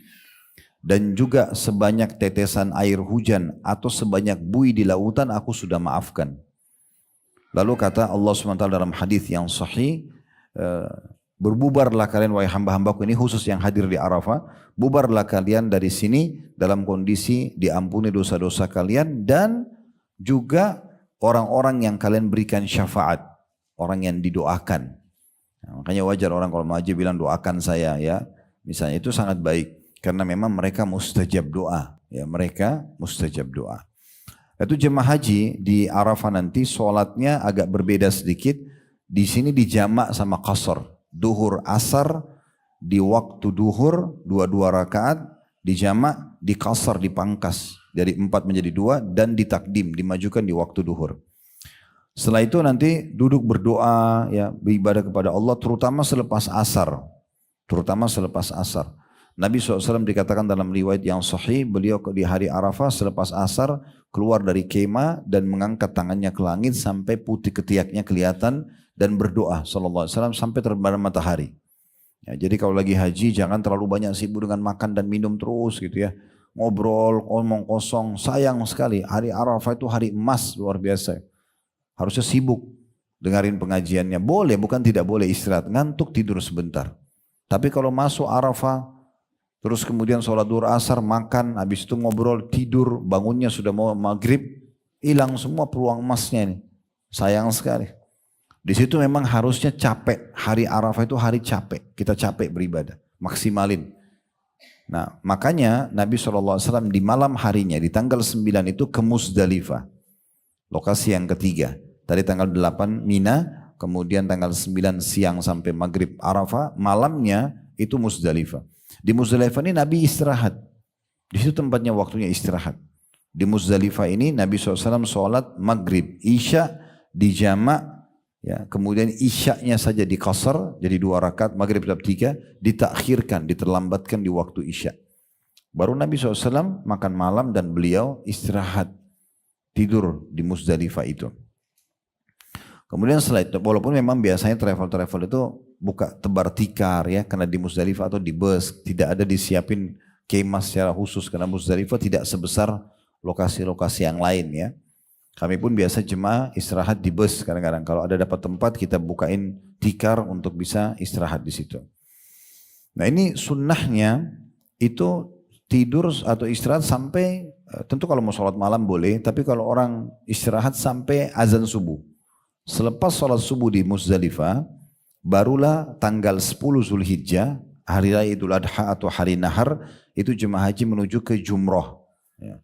dan juga sebanyak tetesan air hujan atau sebanyak buih di lautan, aku sudah maafkan. Lalu kata Allah SWT dalam hadis yang sahih, berbubarlah kalian wahai hamba-hambaku, ini khusus yang hadir di Arafah, bubarlah kalian dari sini dalam kondisi diampuni dosa-dosa kalian dan juga orang-orang yang kalian berikan syafaat, orang yang didoakan. Nah, makanya wajar orang kalau mau haji bilang doakan saya ya, misalnya itu sangat baik karena memang mereka mustajab doa, ya mereka mustajab doa. Itu jemaah haji di Arafah nanti sholatnya agak berbeda sedikit, di sini dijamak sama qasar. Duhur asar di waktu duhur dua rakaat dijamak, dikasar, dipangkas dari 4 menjadi 2 dan ditakdim, dimajukan di waktu duhur. Setelah itu nanti duduk berdoa ya, beribadah kepada Allah terutama selepas asar. Nabi SAW dikatakan dalam riwayat yang sahih, beliau di hari Arafah selepas asar keluar dari kemah dan mengangkat tangannya ke langit sampai putih ketiaknya kelihatan dan berdoa SAW sampai terbenam matahari. Ya, jadi kalau lagi haji jangan terlalu banyak sibuk dengan makan dan minum terus gitu ya. Ngobrol, ngomong kosong, sayang sekali. Hari Arafah itu hari emas luar biasa. Harusnya sibuk dengerin pengajiannya. Boleh, bukan tidak boleh istirahat. Ngantuk tidur sebentar. Tapi kalau masuk Arafah, terus kemudian sholat duhur asar, makan, habis itu ngobrol, tidur, bangunnya sudah mau maghrib, hilang semua peluang emasnya ini. Sayang sekali. Di situ memang harusnya capek. Hari Arafah itu hari capek. Kita capek beribadah. Maksimalin. Nah makanya Nabi SAW di malam harinya, di tanggal 9 itu ke Muzdalifah. Lokasi yang ketiga. Tadi tanggal 8 Mina, kemudian tanggal 9 siang sampai maghrib Arafah, malamnya itu Muzdalifah. Di Muzdalifah ini Nabi istirahat. Di situ tempatnya waktunya istirahat. Di Muzdalifah ini Nabi SAW sholat maghrib, isya dijamak, ya, kemudian isya'nya saja dikasar jadi 2 rakaat, maghrib tetap 3, ditakhirkan, diterlambatkan di waktu isya'. Baru Nabi SAW makan malam dan beliau istirahat, tidur di Muzdalifah itu. Kemudian setelah itu, walaupun memang biasanya travel itu buka tebar tikar ya, karena di Muzdalifah atau di bus tidak ada disiapin kemah secara khusus, karena Muzdalifah tidak sebesar lokasi-lokasi yang lain ya. Kami pun biasa jemaah istirahat di bus kadang-kadang. Kalau ada dapat tempat kita bukain tikar untuk bisa istirahat di situ. Nah ini sunnahnya itu tidur atau istirahat sampai, tentu kalau mau sholat malam boleh, tapi kalau orang istirahat sampai azan subuh. Selepas sholat subuh di Muzdalifah, barulah tanggal 10 Zulhijjah, hari raya Idul Adha atau hari Nahar, itu jemaah haji menuju ke Jumroh. Ya.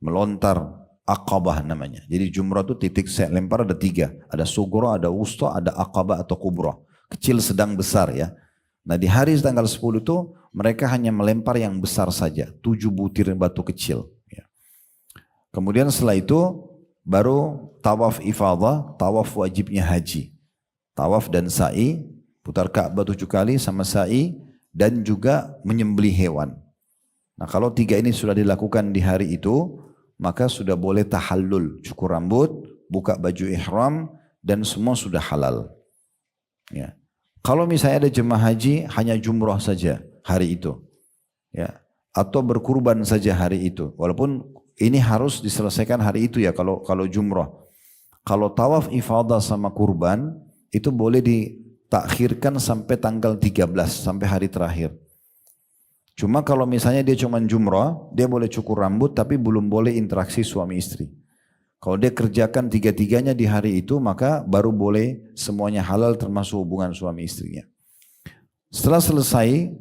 Melontar. Aqabah namanya. Jadi jumrah itu titik lempar ada 3. Ada sugro, ada wusta, ada aqabah atau kubro. Kecil, sedang, besar ya. Nah di hari tanggal 10 itu mereka hanya melempar yang besar saja. 7 butir batu kecil. Ya. Kemudian setelah itu baru tawaf ifadah, tawaf wajibnya haji. Tawaf dan sa'i, putar Ka'bah 7 kali sama sa'i, dan juga menyembelih hewan. Nah kalau 3 ini sudah dilakukan di hari itu, maka sudah boleh tahallul, cukur rambut, buka baju ihram, dan semua sudah halal. Ya. Kalau misalnya ada jemaah haji hanya jumrah saja hari itu, ya, atau berkurban saja hari itu, walaupun ini harus diselesaikan hari itu ya kalau jumrah. Kalau tawaf ifadah sama kurban itu boleh ditakhirkan sampai tanggal 13, sampai hari terakhir. Cuma kalau misalnya dia cuma jumrah, dia boleh cukur rambut tapi belum boleh interaksi suami istri. Kalau dia kerjakan 3-3-nya di hari itu, maka baru boleh semuanya halal termasuk hubungan suami istrinya. Setelah selesai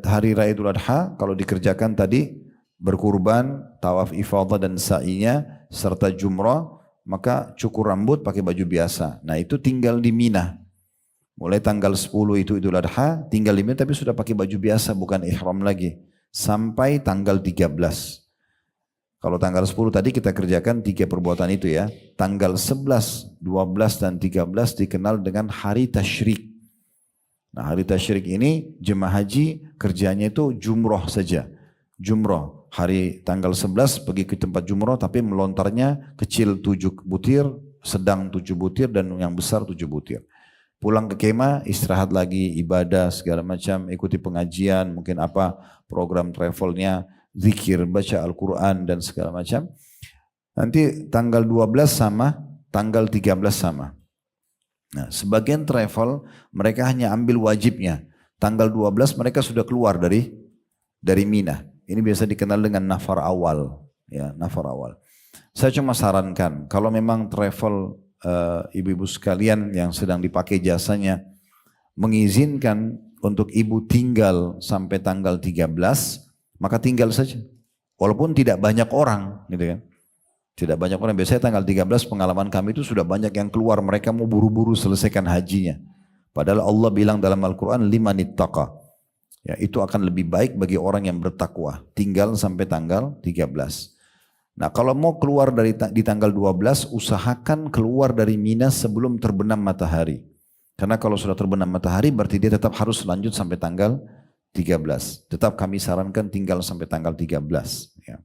hari raya Idul Adha, kalau dikerjakan tadi berkurban, tawaf ifadah dan sa'inya serta jumrah, maka cukur rambut pakai baju biasa. Nah itu tinggal di Mina. Mulai tanggal 10 itu Idul Adha, tinggal di Mina tapi sudah pakai baju biasa, bukan ihram lagi. Sampai tanggal 13. Kalau tanggal 10 tadi kita kerjakan 3 perbuatan itu ya. Tanggal 11, 12 dan 13 dikenal dengan hari tasyrik. Nah hari tasyrik ini jemaah haji kerjanya itu jumroh saja. Jumroh. Hari tanggal 11 pergi ke tempat jumroh tapi melontarnya kecil 7 butir, sedang 7 butir dan yang besar 7 butir. Pulang ke kemah, istirahat lagi, ibadah segala macam, ikuti pengajian, mungkin apa program travelnya, zikir, baca Al-Quran dan segala macam. Nanti tanggal 12 sama, tanggal 13 sama. Nah, sebagian travel mereka hanya ambil wajibnya. Tanggal 12 mereka sudah keluar dari Mina. Ini biasa dikenal dengan nafar awal, ya, nafar awal. Saya cuma sarankan kalau memang travel ibu-ibu sekalian yang sedang dipakai jasanya mengizinkan untuk ibu tinggal sampai tanggal 13, maka tinggal saja. Walaupun tidak banyak orang, gitu kan. Tidak banyak orang, biasanya tanggal 13 pengalaman kami itu sudah banyak yang keluar, mereka mau buru-buru selesaikan hajinya. Padahal Allah bilang dalam Al-Quran, limanittaqa. Ya, itu akan lebih baik bagi orang yang bertakwa, tinggal sampai tanggal 13. Nah, kalau mau keluar di tanggal 12, usahakan keluar dari Mina sebelum terbenam matahari. Karena kalau sudah terbenam matahari, berarti dia tetap harus lanjut sampai tanggal 13. Tetap kami sarankan tinggal sampai tanggal 13. Ya.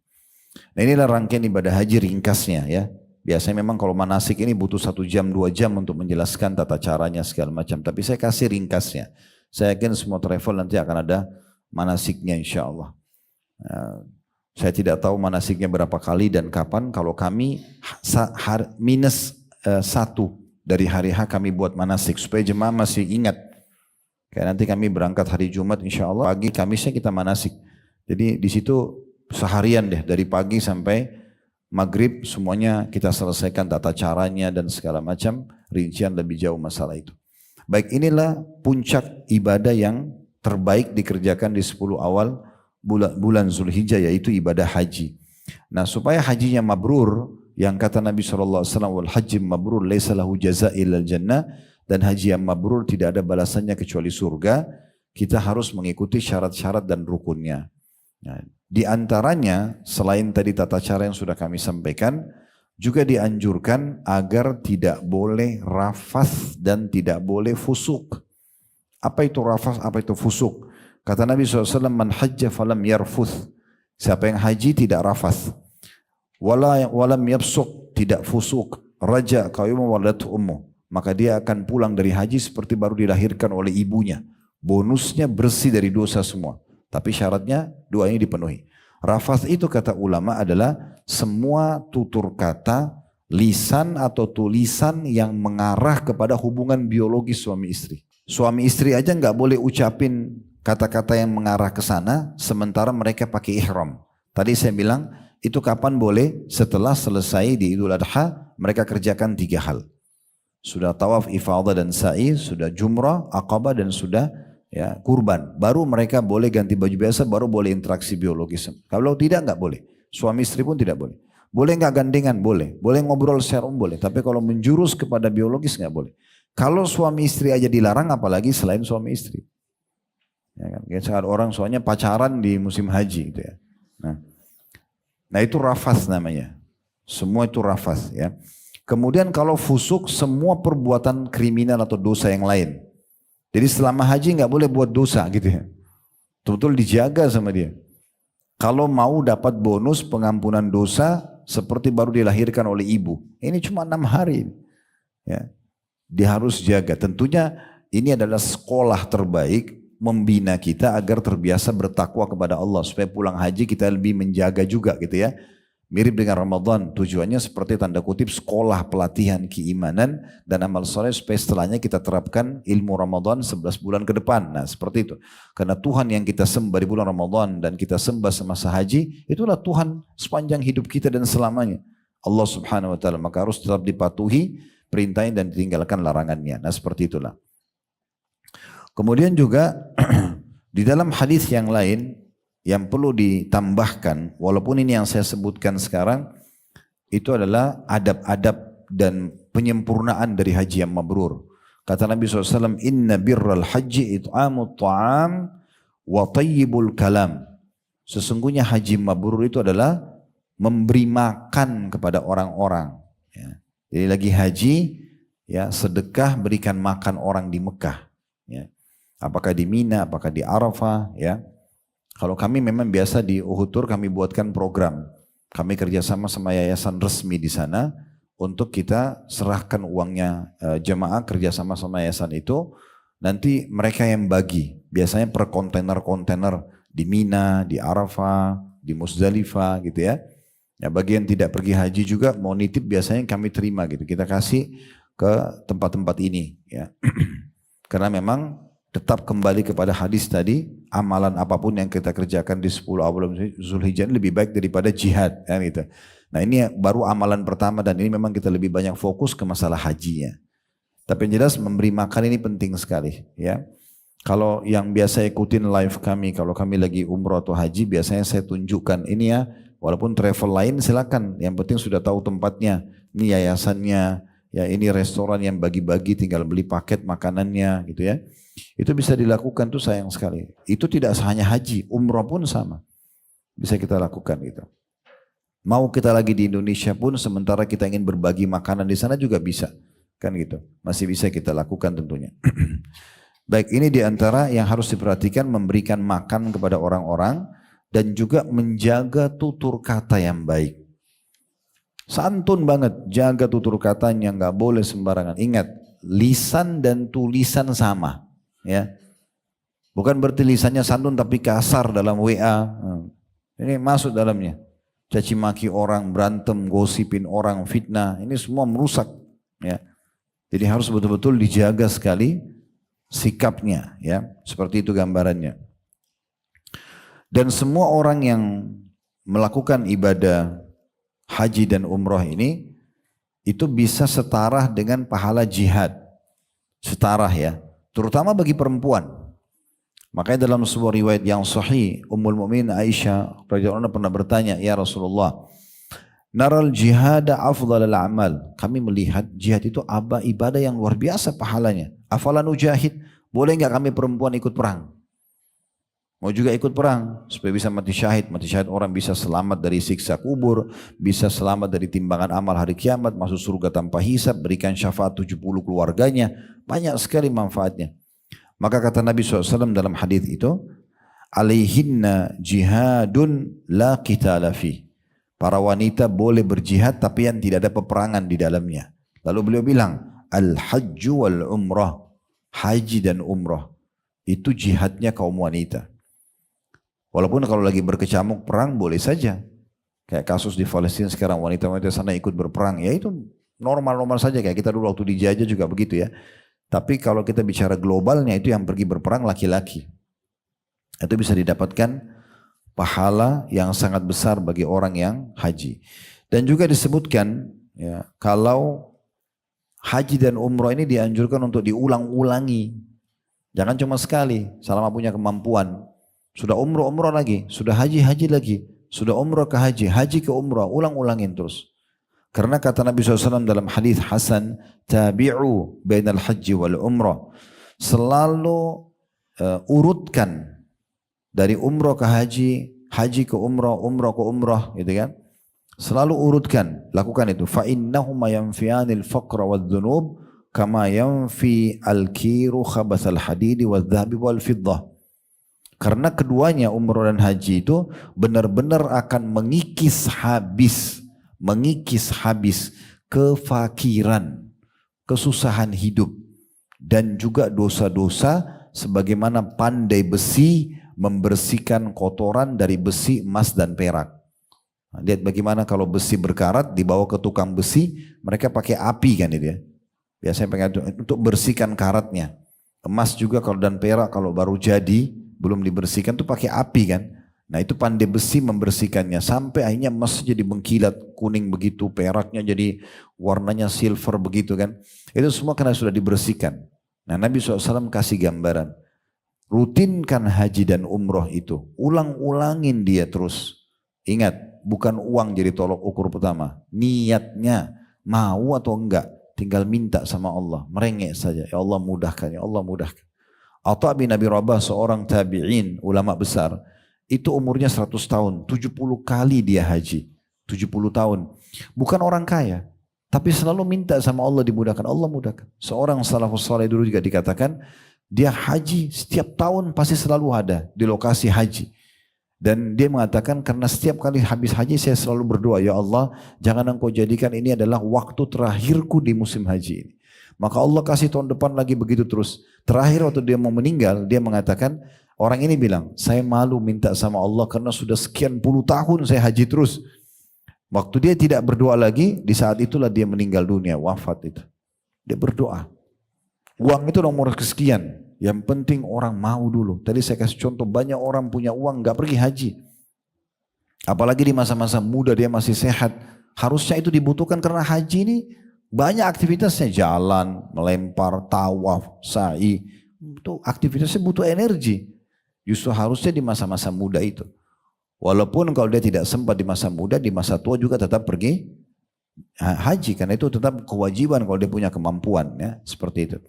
Nah, inilah rangkaian ibadah haji ringkasnya ya. Biasanya memang kalau manasik ini butuh 1 jam, 2 jam untuk menjelaskan tata caranya segala macam. Tapi saya kasih ringkasnya. Saya yakin semua travel nanti akan ada manasiknya insya Allah. Saya tidak tahu manasiknya berapa kali dan kapan. Kalau kami minus 1 dari hari H kami buat manasik supaya jemaah masih ingat. Kayak nanti kami berangkat hari Jumat insya Allah pagi Kamisnya kita manasik. Jadi di situ seharian deh dari pagi sampai maghrib semuanya kita selesaikan tata caranya dan segala macam rincian lebih jauh masalah itu. Baik, inilah puncak ibadah yang terbaik dikerjakan di 10 awal bulan Zulhijjah, yaitu ibadah haji. Nah, supaya hajinya mabrur, yang kata Nabi SAW, wal haji mabrur laisa lahu jazaa illal jannah, dan haji yang mabrur tidak ada balasannya kecuali surga, kita harus mengikuti syarat-syarat dan rukunnya. Nah, di antaranya selain tadi tata cara yang sudah kami sampaikan, juga dianjurkan agar tidak boleh rafath dan tidak boleh fusuk. Apa itu rafath, apa itu fusuk? Kata Nabi SAW, man hajja falam yarfuth. Siapa yang haji tidak rafath. Walam yabsuk, tidak fusuk. Raja qayyum waladatu ummu. Maka dia akan pulang dari haji seperti baru dilahirkan oleh ibunya. Bonusnya bersih dari dosa semua. Tapi syaratnya dua ini dipenuhi. Rafath itu kata ulama adalah semua tutur kata, lisan atau tulisan yang mengarah kepada hubungan biologis suami istri. Suami istri aja nggak boleh ucapin kata-kata yang mengarah ke sana, sementara mereka pakai ihram. Tadi saya bilang, itu kapan boleh? Setelah selesai di Idul Adha, mereka kerjakan 3 hal. Sudah tawaf ifadah dan sa'i, sudah jumrah, aqabah dan sudah ya kurban. Baru mereka boleh ganti baju biasa, baru boleh interaksi biologis. Kalau tidak nggak boleh. Suami istri pun tidak boleh. Boleh nggak gandengan? Boleh. Boleh ngobrol secara boleh. Tapi kalau menjurus kepada biologis nggak boleh. Kalau suami istri aja dilarang, apalagi selain suami istri. Ya kan? Saat orang soalnya pacaran di musim haji gitu ya. Nah itu rafath namanya. Semua itu rafath ya. Kemudian kalau fusuk, semua perbuatan kriminal atau dosa yang lain. Jadi selama haji nggak boleh buat dosa gitu ya. Betul-betul dijaga sama dia. Kalau mau dapat bonus pengampunan dosa seperti baru dilahirkan oleh ibu. Ini cuma 6 hari. Ya. Dia harus jaga. Tentunya ini adalah sekolah terbaik membina kita agar terbiasa bertakwa kepada Allah supaya pulang haji kita lebih menjaga juga gitu ya. Mirip dengan Ramadan, tujuannya seperti tanda kutip sekolah pelatihan keimanan dan amal soleh supaya setelahnya kita terapkan ilmu Ramadan 11 bulan ke depan. Nah seperti itu. Karena Tuhan yang kita sembah di bulan Ramadan dan kita sembah semasa haji, itulah Tuhan sepanjang hidup kita dan selamanya. Allah Subhanahu wa taala, maka harus tetap dipatuhi perintahnya dan ditinggalkan larangannya. Nah seperti itulah. Kemudian juga di dalam hadis yang lain yang perlu ditambahkan, walaupun ini yang saya sebutkan sekarang, itu adalah adab-adab dan penyempurnaan dari haji yang mabrur. Kata Nabi SAW, inna birral haji it'amut ta'am wa tayyibul kalam. Sesungguhnya haji mabrur itu adalah memberi makan kepada orang-orang. Ya. Jadi lagi haji, ya sedekah berikan makan orang di Mekah. Ya. Apakah di Mina, apakah di Arafah, ya. Kalau kami memang biasa di Uhud Tour kami buatkan program. Kami kerjasama sama yayasan resmi di sana untuk kita serahkan uangnya jemaah kerjasama sama yayasan itu. Nanti mereka yang bagi, biasanya per kontainer-kontainer di Mina, di Arafah, di Muzdalifah gitu ya. Ya bagi yang tidak pergi haji juga mau nitip biasanya kami terima gitu. Kita kasih ke tempat-tempat ini ya. Karena memang tetap kembali kepada hadis tadi, amalan apapun yang kita kerjakan di 10 awal Zulhijjah lebih baik daripada jihad ya gitu. Nah ini baru amalan pertama dan ini memang kita lebih banyak fokus ke masalah hajinya. Tapi yang jelas memberi makan ini penting sekali ya. Kalau yang biasa ikutin live kami, kalau kami lagi umroh atau haji, biasanya saya tunjukkan ini ya, walaupun travel lain silakan, yang penting sudah tahu tempatnya, ini yayasannya, ya ini restoran yang bagi-bagi, tinggal beli paket makanannya gitu ya. Itu bisa dilakukan tuh sayang sekali. Itu tidak hanya haji, umroh pun sama, bisa kita lakukan gitu. Mau kita lagi di Indonesia pun, sementara kita ingin berbagi makanan di sana juga bisa, kan gitu, masih bisa kita lakukan tentunya. Baik, ini diantara yang harus diperhatikan, memberikan makan kepada orang-orang dan juga menjaga tutur kata yang baik. Santun banget, jaga tutur katanya, nggak boleh sembarangan. Ingat, lisan dan tulisan sama, ya. Bukan berarti lisannya santun tapi kasar dalam WA. Ini masuk dalamnya. Caci maki orang, berantem, gosipin orang, fitnah, ini semua merusak, ya. Jadi harus betul-betul dijaga sekali sikapnya ya, seperti itu gambarannya. Dan semua orang yang melakukan ibadah haji dan umroh ini itu bisa setara dengan pahala jihad, setara ya, terutama bagi perempuan. Makanya dalam sebuah riwayat yang sahih, Ummul Mukminin Aisyah radhiyallahu anha pernah bertanya, ya Rasulullah, naral jihada afdhalal amal. Kami melihat jihad itu ibadah yang luar biasa pahalanya. Afalan ujahid, boleh enggak kami perempuan ikut perang? Mau juga ikut perang supaya bisa mati syahid. Mati syahid orang bisa selamat dari siksa kubur, bisa selamat dari timbangan amal hari kiamat, masuk surga tanpa hisab, berikan syafaat 70 keluarganya. Banyak sekali manfaatnya. Maka kata Nabi SAW dalam hadis itu, alaihinna jihadun la qitala fi. Para wanita boleh berjihad tapi yang tidak ada peperangan di dalamnya. Lalu beliau bilang, al-hajju wal umrah, haji dan umrah, itu jihadnya kaum wanita. Walaupun kalau lagi berkecamuk perang boleh saja. Kayak kasus di Palestina sekarang, wanita-wanita sana ikut berperang, ya itu normal-normal saja, kayak kita dulu waktu dijajah juga begitu ya. Tapi kalau kita bicara globalnya, itu yang pergi berperang laki-laki. Itu bisa didapatkan pahala yang sangat besar bagi orang yang haji. Dan juga disebutkan ya, kalau haji dan umroh ini dianjurkan untuk diulang-ulangi. Jangan cuma sekali, selama punya kemampuan. Sudah umroh lagi, sudah haji lagi, sudah umroh ke haji ke umroh, ulang-ulangin terus. Karena kata Nabi SAW dalam hadis Hasan, tabi'u bainal haji wal umrah. Selalu urutkan dari umroh ke haji, haji ke umroh, umroh ke umroh, gitu kan. Selalu urutkan, lakukan itu. Fa innahuma yanfi'anil faqra wadh-dhunub kama yanfi al-kiru khabathal hadidi wadh-dhahabi wal fiddah. Karena keduanya umroh dan haji itu benar-benar akan mengikis habis kefakiran, kesusahan hidup dan juga dosa-dosa sebagaimana pandai besi membersihkan kotoran dari besi, emas dan perak. Nah, lihat bagaimana kalau besi berkarat dibawa ke tukang besi, mereka pakai api kan itu ya. Biasanya pakai untuk bersihkan karatnya. Emas juga kalau dan perak kalau baru jadi belum dibersihkan tuh pakai api kan. Nah itu pandai besi membersihkannya sampai akhirnya emas jadi mengkilat kuning begitu, peraknya jadi warnanya silver begitu kan. Itu semua karena sudah dibersihkan. Nah Nabi SAW kasih gambaran. Rutinkan haji dan umroh itu. Ulang-ulangin dia terus. Ingat, bukan uang jadi tolok ukur pertama. Niatnya mau atau enggak. Tinggal minta sama Allah. Merengek saja. Ya Allah mudahkan, ya Allah mudahkan. Atha bin Abi Rabah seorang tabi'in, ulama besar. Itu umurnya 100 tahun. 70 kali dia haji. 70 tahun. Bukan orang kaya. Tapi selalu minta sama Allah dimudahkan. Allah mudahkan. Seorang salafus saleh dulu juga dikatakan. Dia haji setiap tahun pasti selalu ada di lokasi haji. Dan dia mengatakan karena setiap kali habis haji saya selalu berdoa, ya Allah jangan engkau jadikan ini adalah waktu terakhirku di musim haji ini. Maka Allah kasih tahun depan lagi begitu terus. Terakhir waktu dia mau meninggal, dia mengatakan, orang ini bilang, saya malu minta sama Allah karena sudah sekian puluh tahun saya haji terus. Waktu dia tidak berdoa lagi, di saat itulah dia meninggal dunia, wafat itu. Dia berdoa. Uang itu nomor kesekian. Yang penting orang mau dulu. Tadi saya kasih contoh, banyak orang punya uang gak pergi haji. Apalagi di masa-masa muda dia masih sehat. Harusnya itu dibutuhkan karena haji ini banyak aktivitasnya. Jalan, melempar, tawaf, sa'i. Itu aktivitasnya butuh energi. Justru harusnya di masa-masa muda itu. Walaupun kalau dia tidak sempat di masa muda, di masa tua juga tetap pergi haji. Karena itu tetap kewajiban kalau dia punya kemampuan. Ya, seperti itu.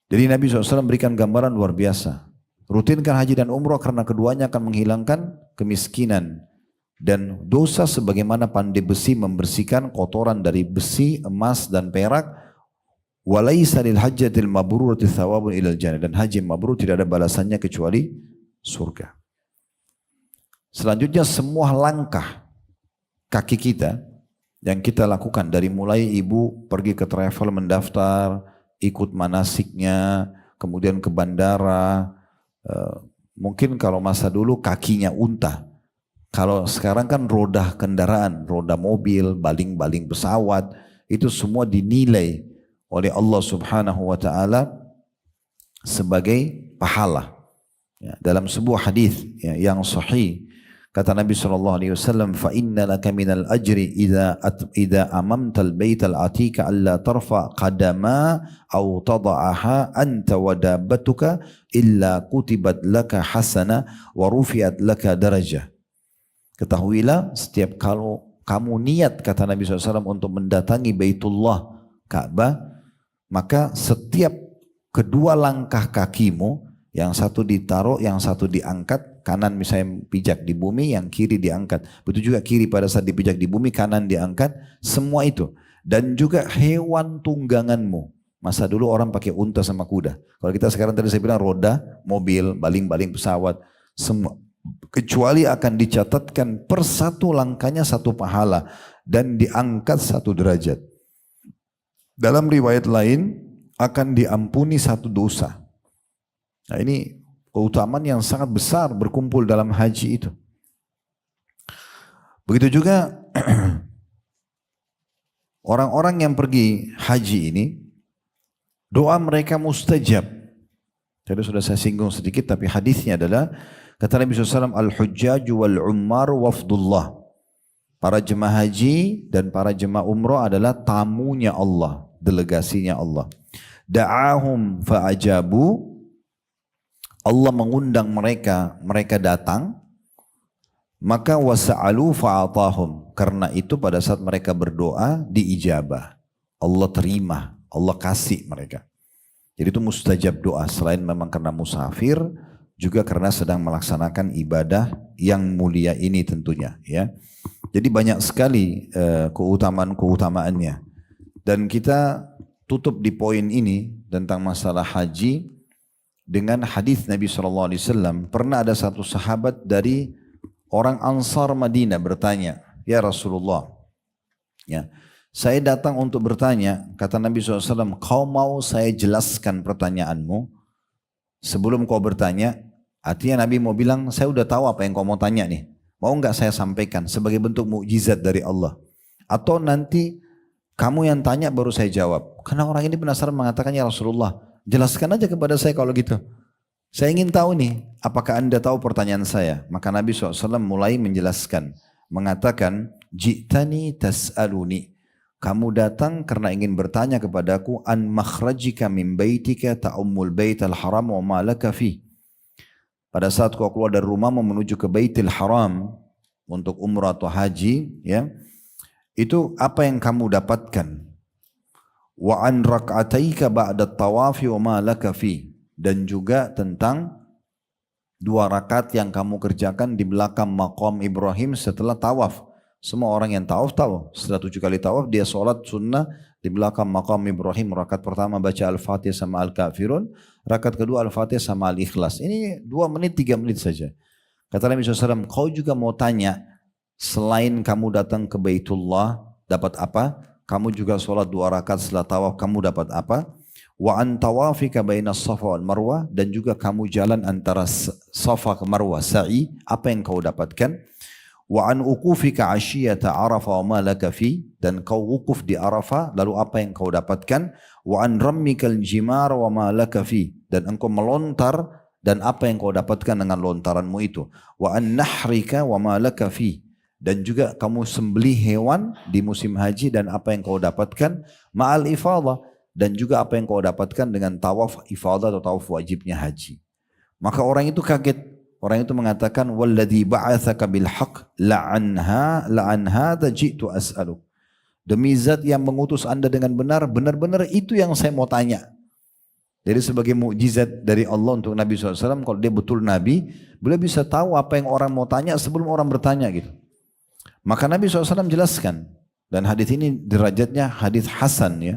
Jadi Nabi SAW berikan gambaran luar biasa. Rutinkan haji dan umrah karena keduanya akan menghilangkan kemiskinan. Dan dosa sebagaimana pandai besi membersihkan kotoran dari besi, emas dan perak. Walaysa lil hajjatil mabrurati thawabun ilal jannah. Dan haji mabrur tidak ada balasannya kecuali surga. Selanjutnya semua langkah kaki kita yang kita lakukan dari mulai ibu pergi ke travel mendaftar, ikut manasiknya, kemudian ke bandara, mungkin kalau masa dulu kakinya unta, kalau sekarang kan roda kendaraan, roda mobil, baling-baling pesawat, itu semua dinilai oleh Allah Subhanahu wa taala sebagai pahala. Ya, dalam sebuah hadis ya, yang sahih kata Nabi SAW, fa inna laka minal ajri idza amamtal baital atika alla tarfa qadama aw tada'aha anta wa dabbatuka illa kutibat laka hasana wa rufi'at laka darajah. Ketahuilah setiap kalau kamu niat, kata Nabi SAW, untuk mendatangi Baitullah Ka'bah, maka setiap kedua langkah kakimu, yang satu ditaruh, yang satu diangkat, kanan misalnya pijak di bumi, yang kiri diangkat. Begitu juga kiri pada saat dipijak di bumi, kanan diangkat, semua itu. Dan juga hewan tungganganmu. Masa dulu orang pakai unta sama kuda. Kalau kita sekarang tadi saya bilang roda, mobil, baling-baling pesawat, semua. Kecuali akan dicatatkan per satu langkahnya satu pahala dan diangkat satu derajat. Dalam riwayat lain akan diampuni satu dosa. Nah ini keutamaan yang sangat besar berkumpul dalam haji itu. Begitu juga orang-orang yang pergi haji ini, doa mereka mustajab. Tadi sudah saya singgung sedikit, tapi hadisnya adalah, kata Nabi SAW, al-hujjaju wal-ummar wafdullah. Para jemaah haji dan para jemaah umrah adalah tamunya Allah, delegasinya Allah. Da'ahum fa'ajabu, Allah mengundang mereka, mereka datang, maka wasa'alu fa'atahum. Karena itu pada saat mereka berdoa diijabah. Allah terima, Allah kasih mereka. Jadi itu mustajab doa, selain memang karena musafir, juga karena sedang melaksanakan ibadah yang mulia ini tentunya. Ya. Jadi banyak sekali keutamaan-keutamaannya. Dan kita tutup di poin ini tentang masalah haji dengan hadis Nabi SAW. Pernah ada satu sahabat dari orang Ansar Madinah bertanya, ya Rasulullah, ya, saya datang untuk bertanya, kata Nabi SAW, kau mau saya jelaskan pertanyaanmu sebelum kau bertanya? Artinya Nabi mau bilang, saya udah tahu apa yang kau mau tanya nih, mau nggak saya sampaikan sebagai bentuk mukjizat dari Allah? Atau nanti kamu yang tanya baru saya jawab? Karena orang ini penasaran mengatakan, ya Rasulullah, jelaskan aja kepada saya kalau gitu. Saya ingin tahu nih, apakah anda tahu pertanyaan saya? Maka Nabi SAW mulai menjelaskan, mengatakan, Ji'tani tas'aluni. Kamu datang karena ingin bertanya kepadaku, an makhrajika min baitika ta'ummul baital haram wa ma laka fi. Pada saat kau keluar dari rumahmu menuju ke Baitul Haram untuk umrah atau haji, ya, itu apa yang kamu dapatkan? Wa an rak'ataika ba'da tawafi wa ma laka fi. Dan juga tentang 2 rakaat yang kamu kerjakan di belakang maqam Ibrahim setelah tawaf. Semua orang yang tawaf tahu, setelah 7 kali tawaf dia sholat sunnah di belakang maqam Ibrahim. Rakaat pertama baca Al-Fatihah sama Al-Kafirun, rakaat kedua Al-Fatihah sama Al-Ikhlas. Ini 2 menit 3 menit saja. Kata Nabi SAW, kau juga mau tanya, selain kamu datang ke Baitullah, dapat apa? Kamu juga sholat 2 rakaat setelah tawaf, kamu dapat apa? Wa an tawafika bainas Safa wal Marwah, dan juga kamu jalan antara Safa ke Marwah, sa'i, apa yang kau dapatkan? Wa an uqufika ashiyata Arafah wa ma laka fi, dan kau wukuf di Arafah, lalu apa yang kau dapatkan? Wa an rammikal jimar wa ma laka fi, dan engkau melontar dan apa yang kau dapatkan dengan lontaranmu itu. Wa an nahrika wa ma laka fi, dan juga kamu sembelih hewan di musim haji dan apa yang kau dapatkan ma'al ifadah, dan juga apa yang kau dapatkan dengan tawaf ifadah atau tawaf wajibnya haji. Maka orang itu kaget. Orang itu mengatakan, walladzi ba'atsaka bil haqq la'an hadza ji'tu as'alu. Demi zat yang mengutus Anda dengan benar, benar-benar itu yang saya mau tanya. Jadi sebagai mukjizat dari Allah untuk Nabi SAW, kalau dia betul Nabi, beliau bisa tahu apa yang orang mau tanya sebelum orang bertanya gitu. Maka Nabi SAW jelaskan, dan hadis ini derajatnya hadis hasan ya.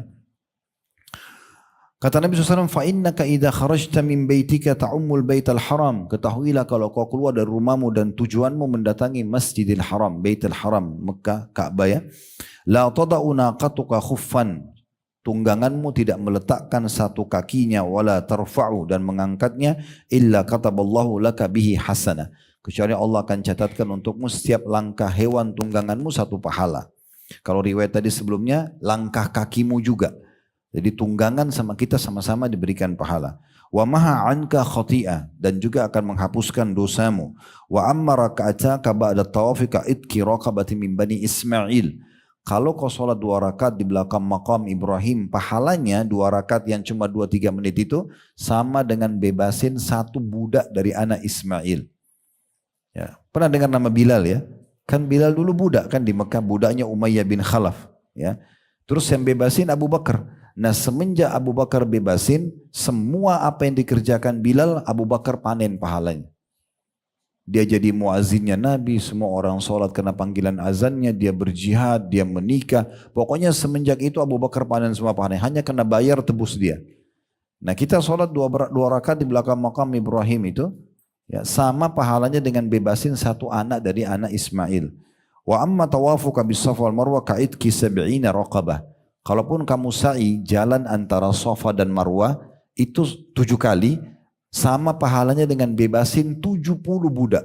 Kata Nabi SAW, فَإِنَّكَ إِذَا خَرَجْتَ مِنْ بَيْتِكَ تَعُمُّ الْبَيْتَ الْحَرَامِ. Ketahuilah kalau kau keluar dari rumahmu dan tujuanmu mendatangi Masjidil Haram, Baitul Haram, Mekah, Ka'bah ya. لَا تَضَعُ نَاقَتُكَ خُفًّا. Tungganganmu tidak meletakkan satu kakinya, wala tarfa'u, dan mengangkatnya, illa kataballahu laka bihi hasanah. Kecuali Allah akan catatkan untukmu setiap langkah hewan tungganganmu satu pahala. Kalau riwayat tadi sebelumnya, langkah kakimu juga. Jadi tunggangan sama kita sama-sama diberikan pahala. Wa maha anka khati'ah, dan juga akan menghapuskan dosamu. Wa amma raka'ataka ba'da tawafika itki raqabati min bani Ismail. Kalau kau sholat 2 rakaat di belakang makam Ibrahim, pahalanya 2 rakaat yang cuma 2-3 menit itu sama dengan bebasin 1 budak dari anak Ismail. Ya, pernah dengar nama Bilal ya? Kan Bilal dulu budak kan di Mekah, budaknya Umayyah bin Khalaf. Ya, terus yang bebasin Abu Bakar. Nah semenjak Abu Bakar bebasin, semua apa yang dikerjakan Bilal, Abu Bakar panen pahalanya. Dia jadi muazzinnya Nabi, semua orang sholat kena panggilan azannya, dia berjihad, dia menikah. Pokoknya semenjak itu Abu Bakar panen semua pahalanya, hanya kena bayar tebus dia. Nah kita sholat 2 rakaat di belakang makam Ibrahim itu, ya, sama pahalanya dengan bebasin 1 anak dari anak Ismail. Wa amma tawafuka bis Safa wal Marwah ka'idki 70 raqabah. Kalaupun kamu sa'i jalan antara Safa dan Marwah itu 7 kali, sama pahalanya dengan bebasin 70 budak.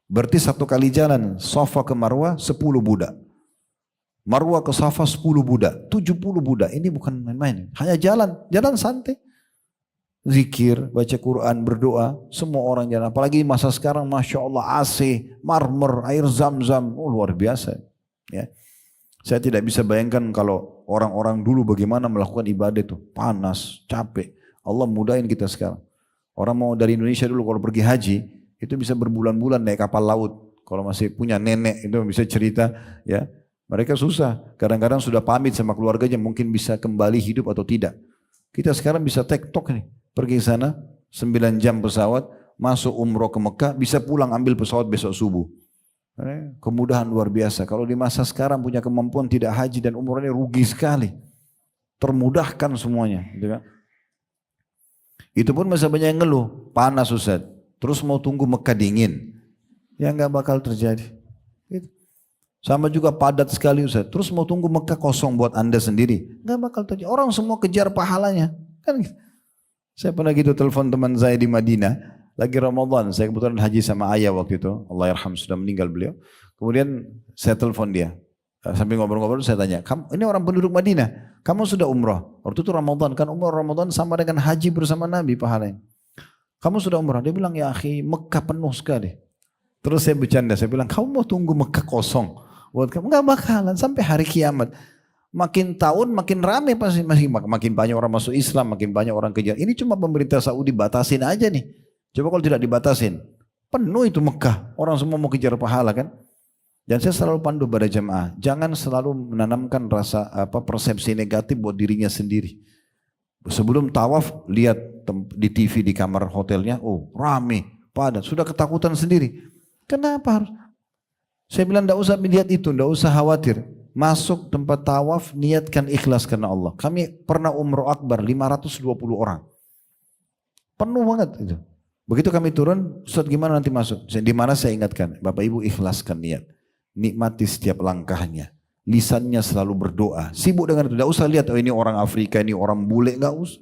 Berarti 1 kali jalan Safa ke Marwah 10 budak. Marwah ke Safa 10 budak, 70 budak. Ini bukan main-main. Hanya jalan santai. Zikir, baca Quran, berdoa, semua orang jalan. Apalagi masa sekarang, Masya Allah, AC, marmer, air zam-zam, luar biasa. Ya. Saya tidak bisa bayangkan kalau orang-orang dulu bagaimana melakukan ibadah itu. Panas, capek. Allah mudahin kita sekarang. Orang mau dari Indonesia dulu kalau pergi haji, itu bisa berbulan-bulan naik kapal laut. Kalau masih punya nenek itu bisa cerita, ya. Mereka susah. Kadang-kadang sudah pamit sama keluarganya, mungkin bisa kembali hidup atau tidak. Kita sekarang bisa tektok nih. Pergi sana, 9 jam pesawat, masuk umroh ke Mekah, bisa pulang ambil pesawat besok subuh. Kemudahan luar biasa. Kalau di masa sekarang punya kemampuan tidak haji dan umroh ini rugi sekali. Termudahkan semuanya. Gitu kan? Itu pun masih banyak yang ngeluh. Panas Ustaz. Terus mau tunggu Mekah dingin. Ya nggak bakal terjadi. Gitu. Sama juga padat sekali Ustaz. Terus mau tunggu Mekah kosong buat Anda sendiri. Nggak bakal terjadi. Orang semua kejar pahalanya. Kan gitu. Saya pernah gitu telepon teman saya di Madinah. Lagi Ramadan, saya kebetulan haji sama ayah waktu itu. Allah yarham, sudah meninggal beliau. Kemudian saya telepon dia. Sambil ngobrol-ngobrol saya tanya, kamu ini orang penduduk Madinah, kamu sudah umrah? Waktu itu Ramadan, kan umrah Ramadan sama dengan haji bersama Nabi pahalanya. Kamu sudah umrah? Dia bilang, ya akhi, Mekah penuh sekali. Terus saya bercanda, saya bilang, kamu mau tunggu Mekah kosong? Buat kamu, nggak bakalan sampai hari kiamat. Makin tahun makin ramai pasti, makin banyak orang masuk Islam, makin banyak orang kejar. Ini cuma pemerintah Saudi batasin aja nih. Coba kalau tidak dibatasin, penuh itu Mekah. Orang semua mau kejar pahala kan. Dan saya selalu pandu pada jemaah, jangan selalu menanamkan rasa persepsi negatif buat dirinya sendiri. Sebelum tawaf, lihat di TV di kamar hotelnya, oh rame, padat, sudah ketakutan sendiri. Kenapa harus? Saya bilang tidak usah melihat itu, tidak usah khawatir. Masuk tempat tawaf, niatkan ikhlas karena Allah. Kami pernah umroh akbar 520 orang. Penuh banget itu. Begitu kami turun, Ustaz gimana nanti masuk? Di mana saya ingatkan, Bapak Ibu ikhlaskan niat. Nikmati setiap langkahnya. Lisannya selalu berdoa. Sibuk dengan itu. Tidak usah lihat, oh ini orang Afrika, ini orang bule. Enggak usah.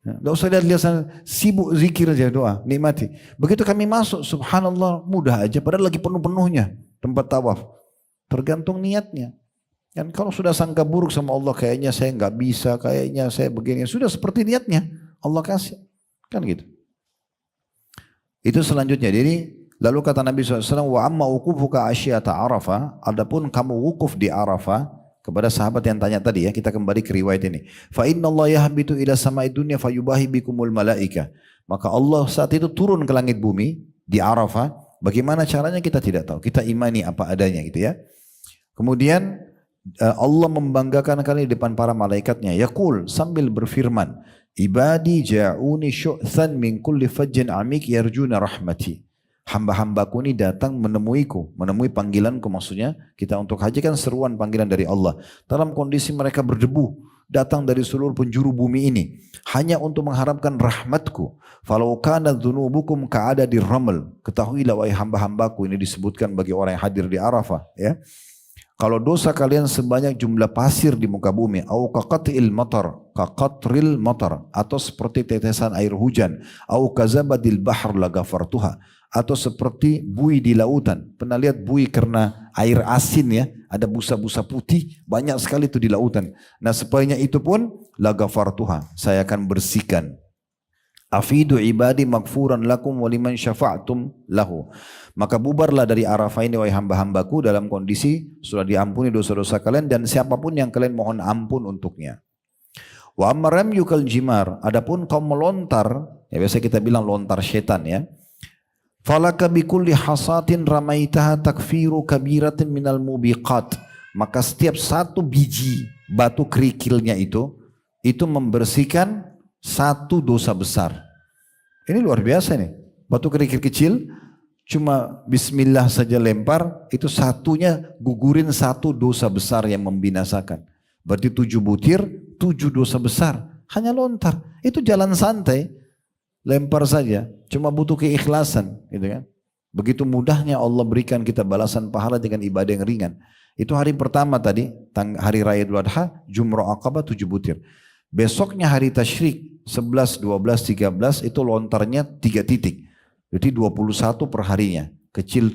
Tidak usah lihat sana. Sibuk zikir aja doa. Nikmati. Begitu kami masuk, subhanallah mudah aja. Padahal lagi penuh-penuhnya tempat tawaf. Tergantung niatnya. Dan kalau sudah sangka buruk sama Allah, kayaknya saya nggak bisa, kayaknya saya begini. Sudah seperti niatnya. Allah kasih. Kan gitu. Itu selanjutnya. Jadi lalu kata Nabi SAW, wa amma wukufuka asyata Arafah, adapun kamu wukuf di Arafah, kepada sahabat yang tanya tadi ya, kita kembali ke riwayat ini. Fa inna Allah yahbitu ila sama'i dunya fayubahi bikumul malaika. Maka Allah saat itu turun ke langit bumi di Arafah. Bagaimana caranya kita tidak tahu. Kita imani apa adanya gitu ya. Kemudian Allah membanggakan kalian di depan para malaikatnya. Yaqul sambil berfirman, ibadi ja'uni syu'than min kulli fajjin amik yarjuna rahmati. Hamba-hambaku ini datang menemuiku, menemui panggilanku, maksudnya kita untuk haji kan seruan panggilan dari Allah. Dalam kondisi mereka berdebu, datang dari seluruh penjuru bumi ini hanya untuk mengharapkan rahmatku. Falau kana dzunubukum ka'ada dirramal. Ketahuilah wahai hamba-hambaku, ini disebutkan bagi orang yang hadir di Arafah ya. Kalau dosa kalian sebanyak jumlah pasir di muka bumi, au kaqatril matar, atau seperti tetesan air hujan, au kazabadil bahr lagafartuha, atau seperti buih di lautan. Pernah lihat buih karena air asin ya, ada busa-busa putih, banyak sekali itu di lautan. Nah sebaiknya itu pun lagafartuha, saya akan bersihkan. Afidu ibadi magfuran lakum waliman syafa'tum lahu. Maka bubarlah dari Arafah ini wahai hamba-hambaku dalam kondisi sudah diampuni dosa-dosa kalian dan siapapun yang kalian mohon ampun untuknya. Wa amma ramyukal jimar, adapun kau melontar, ya biasa kita bilang lontar setan ya. Falaka bikulli hasatin ramaitaha takfiru kabiratin minal mubiqat. Maka setiap satu biji batu kerikilnya itu membersihkan satu dosa besar. Ini luar biasa nih. Batu kerikil kecil, cuma bismillah saja lempar, itu satunya gugurin satu dosa besar yang membinasakan. Berarti 7 butir, 7 dosa besar. Hanya lontar. Itu jalan santai. Lempar saja. Cuma butuh keikhlasan. Gitu kan. Begitu mudahnya Allah berikan kita balasan pahala dengan ibadah yang ringan. Itu hari pertama tadi, hari Raya Idul Adha, Jumrah Aqabah 7 butir. Besoknya hari Tasyrik 11, 12, 13 itu lontarnya 3 titik. Jadi 21 per harinya. Kecil,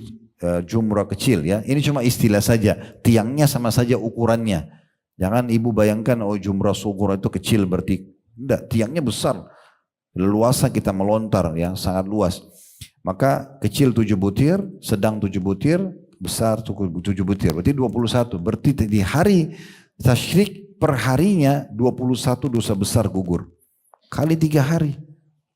jumrah kecil ya. Ini cuma istilah saja. Tiangnya sama saja ukurannya. Jangan ibu bayangkan oh jumrah sughra itu kecil berarti. Tidak, tiangnya besar. Leluasa kita melontar ya, sangat luas. Maka kecil 7 butir, sedang 7 butir, besar 7 butir. Berarti 21. Berarti di hari Tasyrik perharinya 21 dosa besar gugur. Kali 3 hari.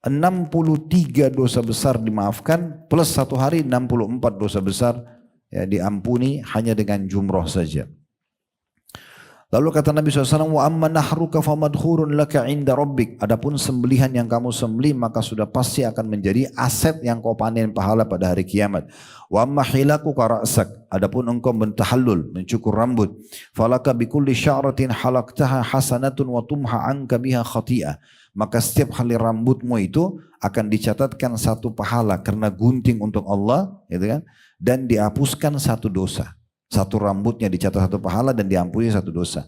63 dosa besar dimaafkan plus 1 hari 64 dosa besar ya, diampuni hanya dengan jumroh saja. Lalu kata Nabi SAW, wa amma nahruka famadkhurun laka inda rabbik. Adapun sembelihan yang kamu sembelih maka sudah pasti akan menjadi aset yang kau panen pahala pada hari kiamat. Wa amma hilakuka ra'sak. Adapun engkau mentahallul, mencukur rambut. Falaka bikulli sya'ratin halaktaha hasanatun wa tumha anka biha khati'ah. Maka setiap kali rambutmu itu akan dicatatkan satu pahala karena gunting untuk Allah, gitu kan? Dan dihapuskan satu dosa. Satu rambutnya dicatat satu pahala dan diampuni satu dosa.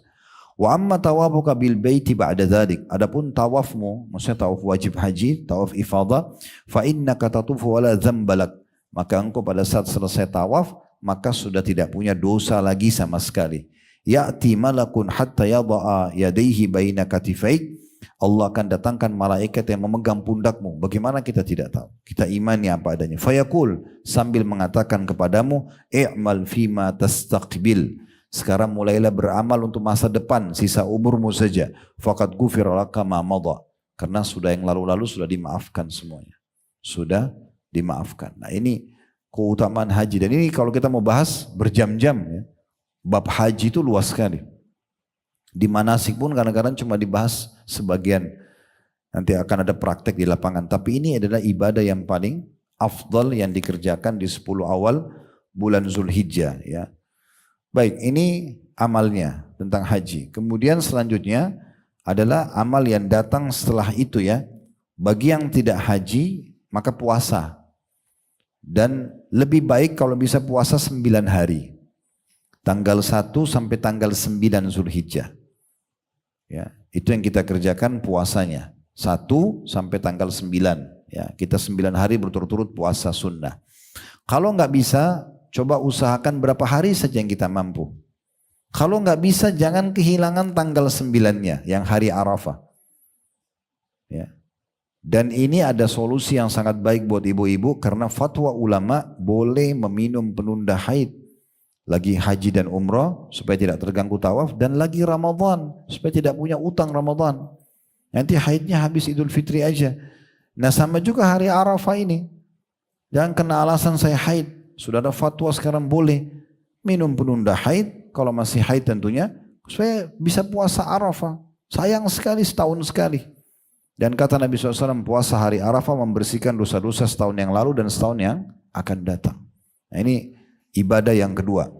Wa amma tawafuka bil baiti ba'da dzalik. Adapun tawafmu, maksudnya tawaf wajib haji, tawaf ifadah, fa innaka tatufu wala dzambalak. Maka engkau pada saat selesai tawaf, maka sudah tidak punya dosa lagi sama sekali. Ya'ti malakun hatta yada'a yadayhi baina katifaik. Allah akan datangkan malaikat yang memegang pundakmu. Bagaimana kita tidak tahu. Kita imani apa adanya. Fayaqul sambil mengatakan kepadamu, i'mal fima tastaqbil. Sekarang mulailah beramal untuk masa depan, sisa umurmu saja. Faqad ghufira laka ma madha. Karena sudah yang lalu-lalu sudah dimaafkan semuanya. Sudah dimaafkan. Nah ini keutamaan haji. Dan ini kalau kita mau bahas berjam-jam ya. Bab haji itu luas sekali. Di manasik pun kadang-kadang cuma dibahas sebagian. Nanti akan ada praktek di lapangan. Tapi ini adalah ibadah yang paling afdal yang dikerjakan di 10 awal bulan Zulhijjah. Ya. Baik, ini amalnya tentang haji. Kemudian selanjutnya adalah amal yang datang setelah itu ya. Bagi yang tidak haji, maka puasa. Dan lebih baik kalau bisa puasa 9 hari. Tanggal 1 sampai tanggal 9 Zulhijjah. Ya, itu yang kita kerjakan puasanya. 1 sampai tanggal 9. Ya, kita 9 hari berturut-turut puasa sunnah. Kalau nggak bisa, coba usahakan berapa hari saja yang kita mampu. Kalau nggak bisa, jangan kehilangan tanggal 9-nya, yang hari Arafah. Ya. Dan ini ada solusi yang sangat baik buat ibu-ibu, karena fatwa ulama boleh meminum penunda haid. Lagi haji dan umrah, supaya tidak terganggu tawaf, dan lagi Ramadan, supaya tidak punya utang Ramadan. Nanti haidnya habis Idul Fitri aja. Nah sama juga hari Arafah ini. Jangan kena alasan saya haid. Sudah ada fatwa sekarang boleh minum penunda haid, kalau masih haid tentunya, supaya bisa puasa Arafah. Sayang sekali setahun sekali. Dan kata Nabi SAW, puasa hari Arafah membersihkan dosa-dosa setahun yang lalu dan setahun yang akan datang. Nah ini ibadah yang kedua.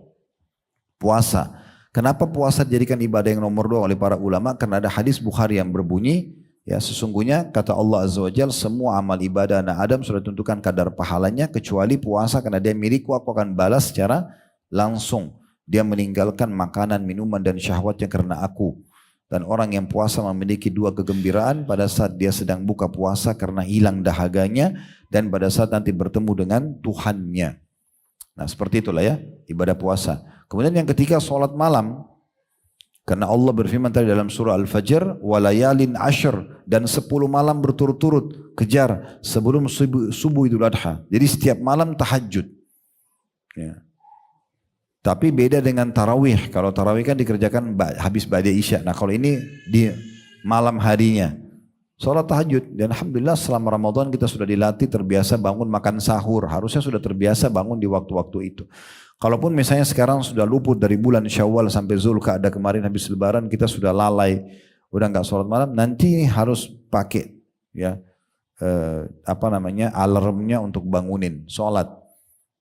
Puasa. Kenapa puasa dijadikan ibadah yang nomor 2 oleh para ulama? Karena ada hadis Bukhari yang berbunyi, ya sesungguhnya kata Allah Azza wa Jalla, semua amal ibadah anak Adam sudah tentukan kadar pahalanya kecuali puasa, karena dia milikku, aku akan balas secara langsung. Dia meninggalkan makanan, minuman dan syahwatnya karena aku. Dan orang yang puasa memiliki 2 kegembiraan pada saat dia sedang buka puasa karena hilang dahaganya, dan pada saat nanti bertemu dengan Tuhannya. Nah seperti itulah ya ibadah puasa. Kemudian yang ketiga, sholat malam. Karena Allah berfirman tadi dalam surah Al-Fajr, walayalin ashr, dan 10 malam berturut-turut kejar sebelum subuh Idul Adha. Jadi setiap malam tahajud. Ya. Tapi beda dengan tarawih. Kalau tarawih kan dikerjakan habis ba'da isya. Nah kalau ini di malam harinya. Sholat tahajud. Dan Alhamdulillah selama Ramadan kita sudah dilatih terbiasa bangun makan sahur. Harusnya sudah terbiasa bangun di waktu-waktu itu. Kalaupun misalnya sekarang sudah luput dari bulan Syawal sampai Zulqa'dah kemarin habis lebaran kita sudah lalai. Udah nggak sholat malam. Nanti harus pakai ya alarmnya untuk bangunin sholat.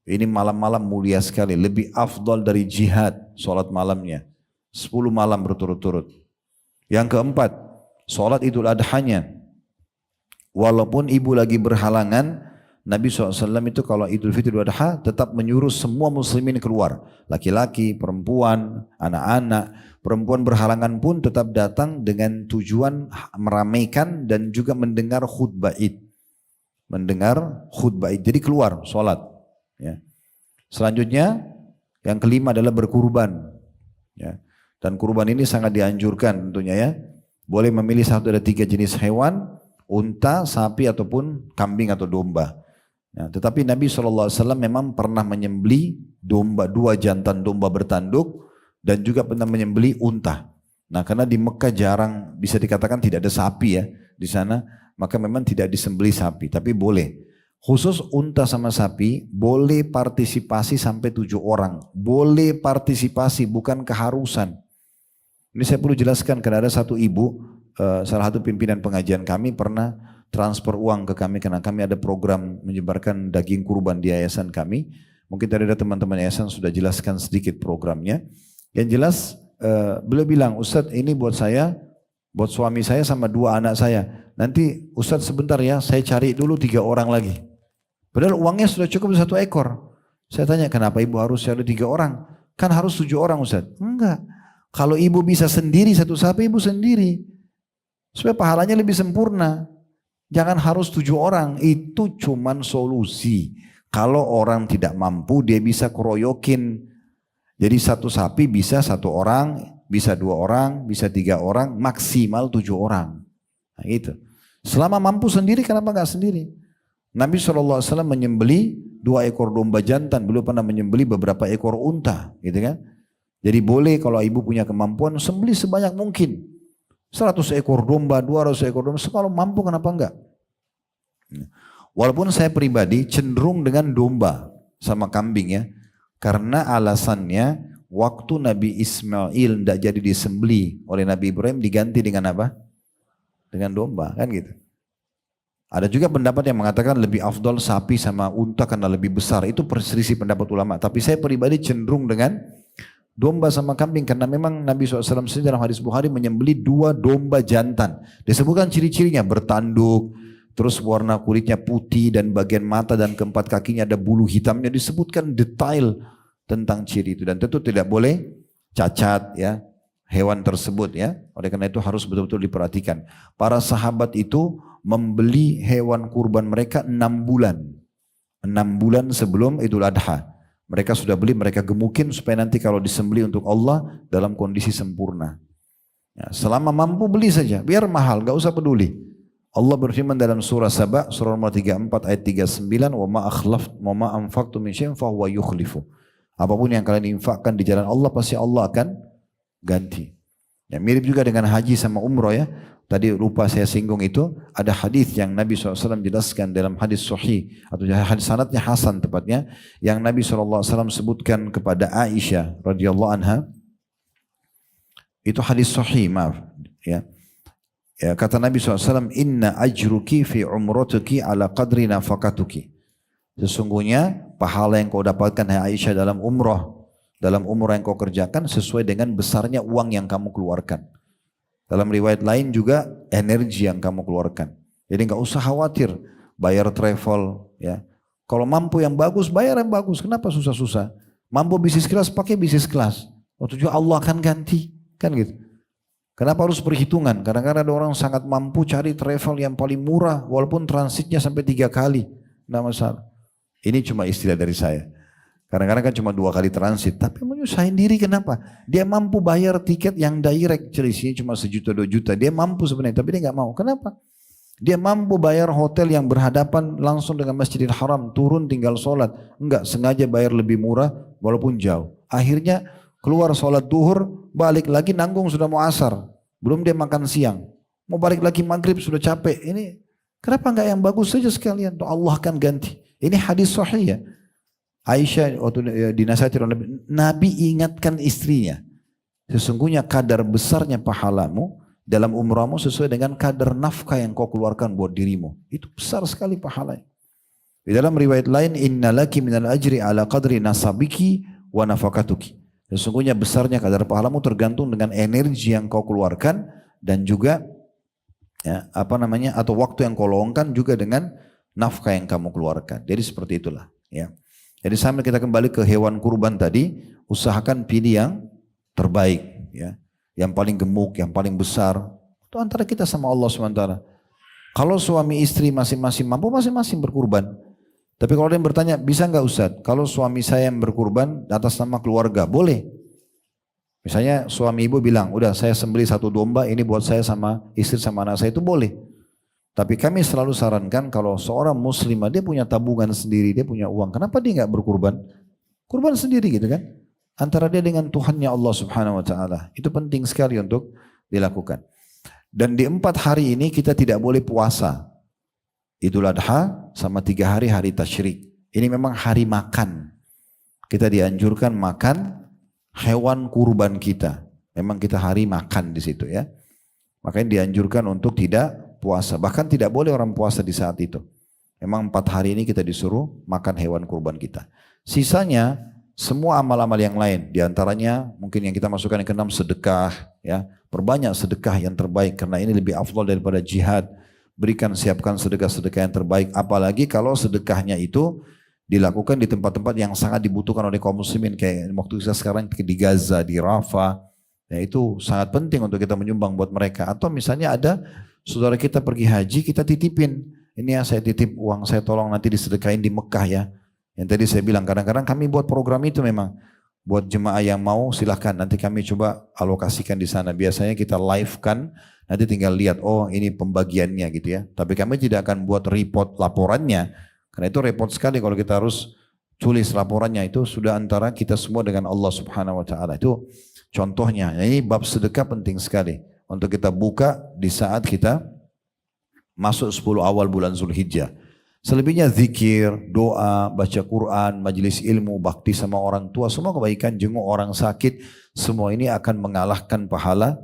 Ini malam-malam mulia sekali, lebih afdal dari jihad sholat malamnya. 10 malam berturut-turut. Yang keempat, sholat Idul Adhanya. Walaupun ibu lagi berhalangan, Nabi SAW itu kalau Idul Fitri Idul Adha tetap menyuruh semua muslimin keluar. Laki-laki, perempuan, anak-anak. Perempuan berhalangan pun tetap datang dengan tujuan meramaikan dan juga mendengar khutbah Id. Mendengar khutbah Id, jadi keluar sholat. Ya. Selanjutnya yang kelima adalah berkurban. Ya. Dan kurban ini sangat dianjurkan tentunya ya. Boleh memilih satu dari 3 jenis hewan, unta, sapi ataupun kambing atau domba. Ya, tetapi Nabi SAW memang pernah menyembelih domba, 2 jantan domba bertanduk dan juga pernah menyembelih unta. Nah karena di Mekah jarang bisa dikatakan tidak ada sapi ya di sana, maka memang tidak disembelih sapi, tapi boleh. Khusus unta sama sapi boleh partisipasi sampai 7 orang. Boleh partisipasi, bukan keharusan. Ini saya perlu jelaskan karena ada satu ibu, salah satu pimpinan pengajian kami pernah transfer uang ke kami karena kami ada program menyebarkan daging kurban di yayasan kami. Mungkin tadi ada teman-teman yayasan sudah jelaskan sedikit programnya. Yang jelas beliau bilang, Ustadz ini buat saya, buat suami saya sama 2 anak saya. Nanti Ustadz sebentar ya, saya cari dulu 3 orang lagi. Padahal uangnya sudah cukup 1 ekor. Saya tanya, kenapa ibu harus cari 3 orang? Kan harus 7 orang Ustaz. Enggak. Kalau ibu bisa sendiri 1 sapi, ibu sendiri. Supaya pahalanya lebih sempurna. Jangan harus 7 orang. Itu cuman solusi. Kalau orang tidak mampu, dia bisa keroyokin. Jadi 1 sapi bisa 1 orang, bisa 2 orang, bisa 3 orang, maksimal 7 orang. Nah gitu. Selama mampu sendiri, kenapa enggak sendiri? Nabi SAW menyembelih 2 ekor domba jantan, beliau pernah menyembelih beberapa ekor unta, gitu kan? Jadi boleh kalau ibu punya kemampuan, sembelih sebanyak mungkin. 100 ekor domba, 200 ekor domba, kalau mampu kenapa enggak? Walaupun saya pribadi cenderung dengan domba sama kambing ya, karena alasannya waktu Nabi Ismail tidak jadi disembelih oleh Nabi Ibrahim diganti dengan apa? Dengan domba, kan gitu. Ada juga pendapat yang mengatakan lebih afdal sapi sama unta karena lebih besar. Itu perselisih pendapat ulama. Tapi saya pribadi cenderung dengan domba sama kambing. Karena memang Nabi SAW sendiri dalam hadis Bukhari menyembelih 2 domba jantan. Disebutkan ciri-cirinya bertanduk, terus warna kulitnya putih dan bagian mata dan keempat kakinya ada bulu hitamnya, disebutkan detail tentang ciri itu dan tentu tidak boleh cacat ya hewan tersebut ya. Oleh karena itu harus betul-betul diperhatikan. Para sahabat itu membeli hewan kurban mereka 6 bulan. 6 bulan sebelum Idul Adha. Mereka sudah beli, mereka gemukin supaya nanti kalau disembelih untuk Allah dalam kondisi sempurna. Ya, selama mampu beli saja, biar mahal, gak usah peduli. Allah berfirman dalam surah Saba, surah nomor 34 ayat 39, wa ma anfaqtum min syai'in fa huwa yukhlifu. Apapun yang kalian infakkan di jalan Allah pasti Allah akan ganti. Ya, mirip juga dengan haji sama umroh ya. Tadi lupa saya singgung itu, ada hadis yang Nabi SAW jelaskan dalam hadis sahih atau hadis sanadnya hasan tepatnya, yang Nabi SAW sebutkan kepada Aisyah radhiyallahu anha. Itu hadis sahih, maaf ya. Ya, kata Nabi SAW, inna ajruki fi umratuki ala qadri nafakatuki. Sesungguhnya pahala yang kau dapatkan hai Aisyah dalam umrah yang kau kerjakan sesuai dengan besarnya uang yang kamu keluarkan. Dalam riwayat lain juga energi yang kamu keluarkan. Jadi nggak usah khawatir bayar travel ya. Kalau mampu yang bagus, bayar yang bagus. Kenapa susah-susah? Mampu bisnis kelas, pakai bisnis kelas. Waktu juga Allah akan ganti. Kan gitu. Kenapa harus perhitungan? Kadang-kadang ada orang sangat mampu cari travel yang paling murah walaupun transitnya sampai 3 kali. Tidak masalah. Ini cuma istilah dari saya. Kadang-kadang kan cuma 2 kali transit. Tapi menyusahin diri kenapa? Dia mampu bayar tiket yang direct. Selisihnya cuma 1 juta 2 juta. Dia mampu sebenarnya tapi dia nggak mau. Kenapa? Dia mampu bayar hotel yang berhadapan langsung dengan Masjidil Haram. Turun tinggal sholat. Enggak, sengaja bayar lebih murah walaupun jauh. Akhirnya keluar sholat duhur, balik lagi nanggung sudah mau asar. Belum dia makan siang. Mau balik lagi maghrib sudah capek. Ini kenapa enggak yang bagus saja sekalian? Allah akan ganti. Ini hadis sahih ya. Aisyah waktu dinasihati Nabi ingatkan istrinya. Sesungguhnya kadar besarnya pahalamu dalam umrahmu sesuai dengan kadar nafkah yang kau keluarkan buat dirimu. Itu besar sekali pahalanya. Di dalam riwayat lain, innalaki minal ajri ala qadri nasabiki wa nafakatuki. Sesungguhnya besarnya kadar pahalamu tergantung dengan energi yang kau keluarkan dan juga ya, atau waktu yang kau luangkan juga dengan nafkah yang kamu keluarkan. Jadi seperti itulah ya. Jadi sambil kita kembali ke hewan kurban tadi, usahakan pilih yang terbaik ya. Yang paling gemuk, yang paling besar. Itu antara kita sama Allah SWT. Kalau suami istri masing-masing mampu, masing-masing berkurban. Tapi kalau ada yang bertanya, bisa nggak Ustaz? Kalau suami saya yang berkurban atas nama keluarga, boleh. Misalnya suami ibu bilang, udah saya sembelih 1 domba, ini buat saya sama istri sama anak saya, itu boleh. Tapi kami selalu sarankan kalau seorang muslimah, dia punya tabungan sendiri, dia punya uang, kenapa dia nggak berkurban? Kurban sendiri gitu kan? Antara dia dengan Tuhannya Allah Subhanahu Wa Taala. Itu penting sekali untuk dilakukan. Dan di 4 hari ini kita tidak boleh puasa. Idul Adha sama 3 hari hari tasyrik. Ini memang hari makan. Kita dianjurkan makan hewan kurban kita. Memang kita hari makan di situ ya. Makanya dianjurkan untuk tidak puasa. Bahkan tidak boleh orang puasa di saat itu. Memang 4 hari ini kita disuruh makan hewan kurban kita. Sisanya semua amal-amal yang lain. Di antaranya mungkin yang kita masukkan yang ke-6 sedekah. Ya. Perbanyak sedekah yang terbaik karena ini lebih afdal daripada jihad. Berikan, siapkan sedekah-sedekah yang terbaik. Apalagi kalau sedekahnya itu dilakukan di tempat-tempat yang sangat dibutuhkan oleh kaum muslimin. Kayak waktu kita sekarang di Gaza, di Rafah. Ya, itu sangat penting untuk kita menyumbang buat mereka. Atau misalnya ada saudara kita pergi haji, kita titipin. Ini ya saya titip uang, saya tolong nanti disedekahin di Mekah ya. Yang tadi saya bilang kadang-kadang kami buat program itu memang. Buat jemaah yang mau silahkan nanti kami coba alokasikan di sana. Biasanya kita live kan. Nanti tinggal lihat, oh ini pembagiannya gitu ya. Tapi kami tidak akan buat report laporannya. Karena itu repot sekali kalau kita harus tulis laporannya. Itu sudah antara kita semua dengan Allah Subhanahu Wa Taala. Itu contohnya. Ini bab sedekah penting sekali. Untuk kita buka di saat kita masuk 10 awal bulan Zulhijjah. Selebihnya zikir, doa, baca Quran, majelis ilmu, bakti sama orang tua. Semua kebaikan, jenguk orang sakit. Semua ini akan mengalahkan pahala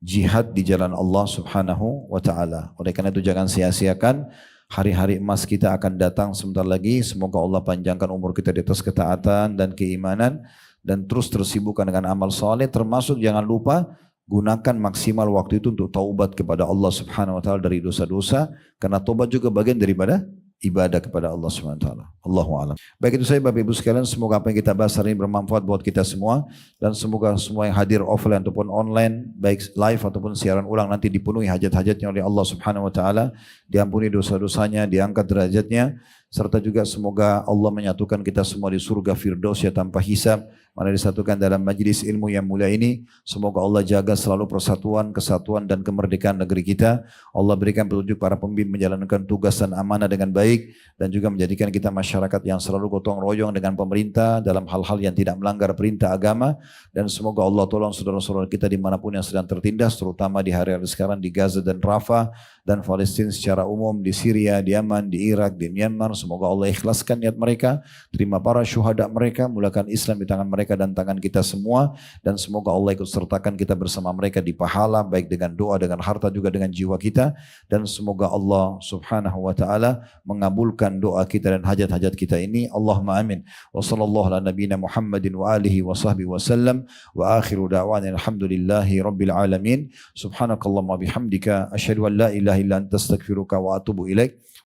jihad di jalan Allah Subhanahu Wa Taala. Oleh karena itu jangan sia-siakan. Hari-hari emas kita akan datang sebentar lagi. Semoga Allah panjangkan umur kita di atas ketaatan dan keimanan. Dan terus tersibukkan dengan amal soleh. Termasuk jangan lupa gunakan maksimal waktu itu untuk taubat kepada Allah Subhanahu wa taala dari dosa-dosa, karena taubat juga bagian daripada ibadah kepada Allah Subhanahu wa taala. Allahu a'lam. Baik, itu saya Bapak Ibu sekalian, semoga apa yang kita bahas hari ini bermanfaat buat kita semua, dan semoga semua yang hadir offline ataupun online, baik live ataupun siaran ulang, nanti dipenuhi hajat-hajatnya oleh Allah Subhanahu wa taala, diampuni dosa-dosanya, diangkat derajatnya, serta juga semoga Allah menyatukan kita semua di surga Firdausya tanpa hisab, mana disatukan dalam majlis ilmu yang mulia ini. Semoga Allah jaga selalu persatuan, kesatuan dan kemerdekaan negeri kita. Allah berikan petunjuk para pemimpin menjalankan tugas dan amanah dengan baik, dan juga menjadikan kita masyarakat yang selalu gotong royong dengan pemerintah dalam hal-hal yang tidak melanggar perintah agama. Dan semoga Allah tolong saudara-saudara kita dimanapun yang sedang tertindas, terutama di hari-hari sekarang di Gaza dan Rafah dan Palestina secara umum, di Syria, di Yaman, di Irak, di Myanmar. Semoga Allah ikhlaskan niat mereka, terima para syuhada mereka, mulakan Islam di tangan mereka dan tangan kita semua, dan semoga Allah ikut sertakan kita bersama mereka di pahala, baik dengan doa, dengan harta, juga dengan jiwa kita, dan semoga Allah Subhanahu wa taala mengabulkan doa kita dan hajat-hajat kita ini. Allahumma amin. Wa sallallahu ala nabiyina Muhammadin wa alihi wa sahbihi wa sallam, wa akhiru da'wana alhamdulillahi rabbil alamin. Subhanakallahumma bihamdika asyhadu an la ilaha illa anta astaghfiruka wa atubu ilaik.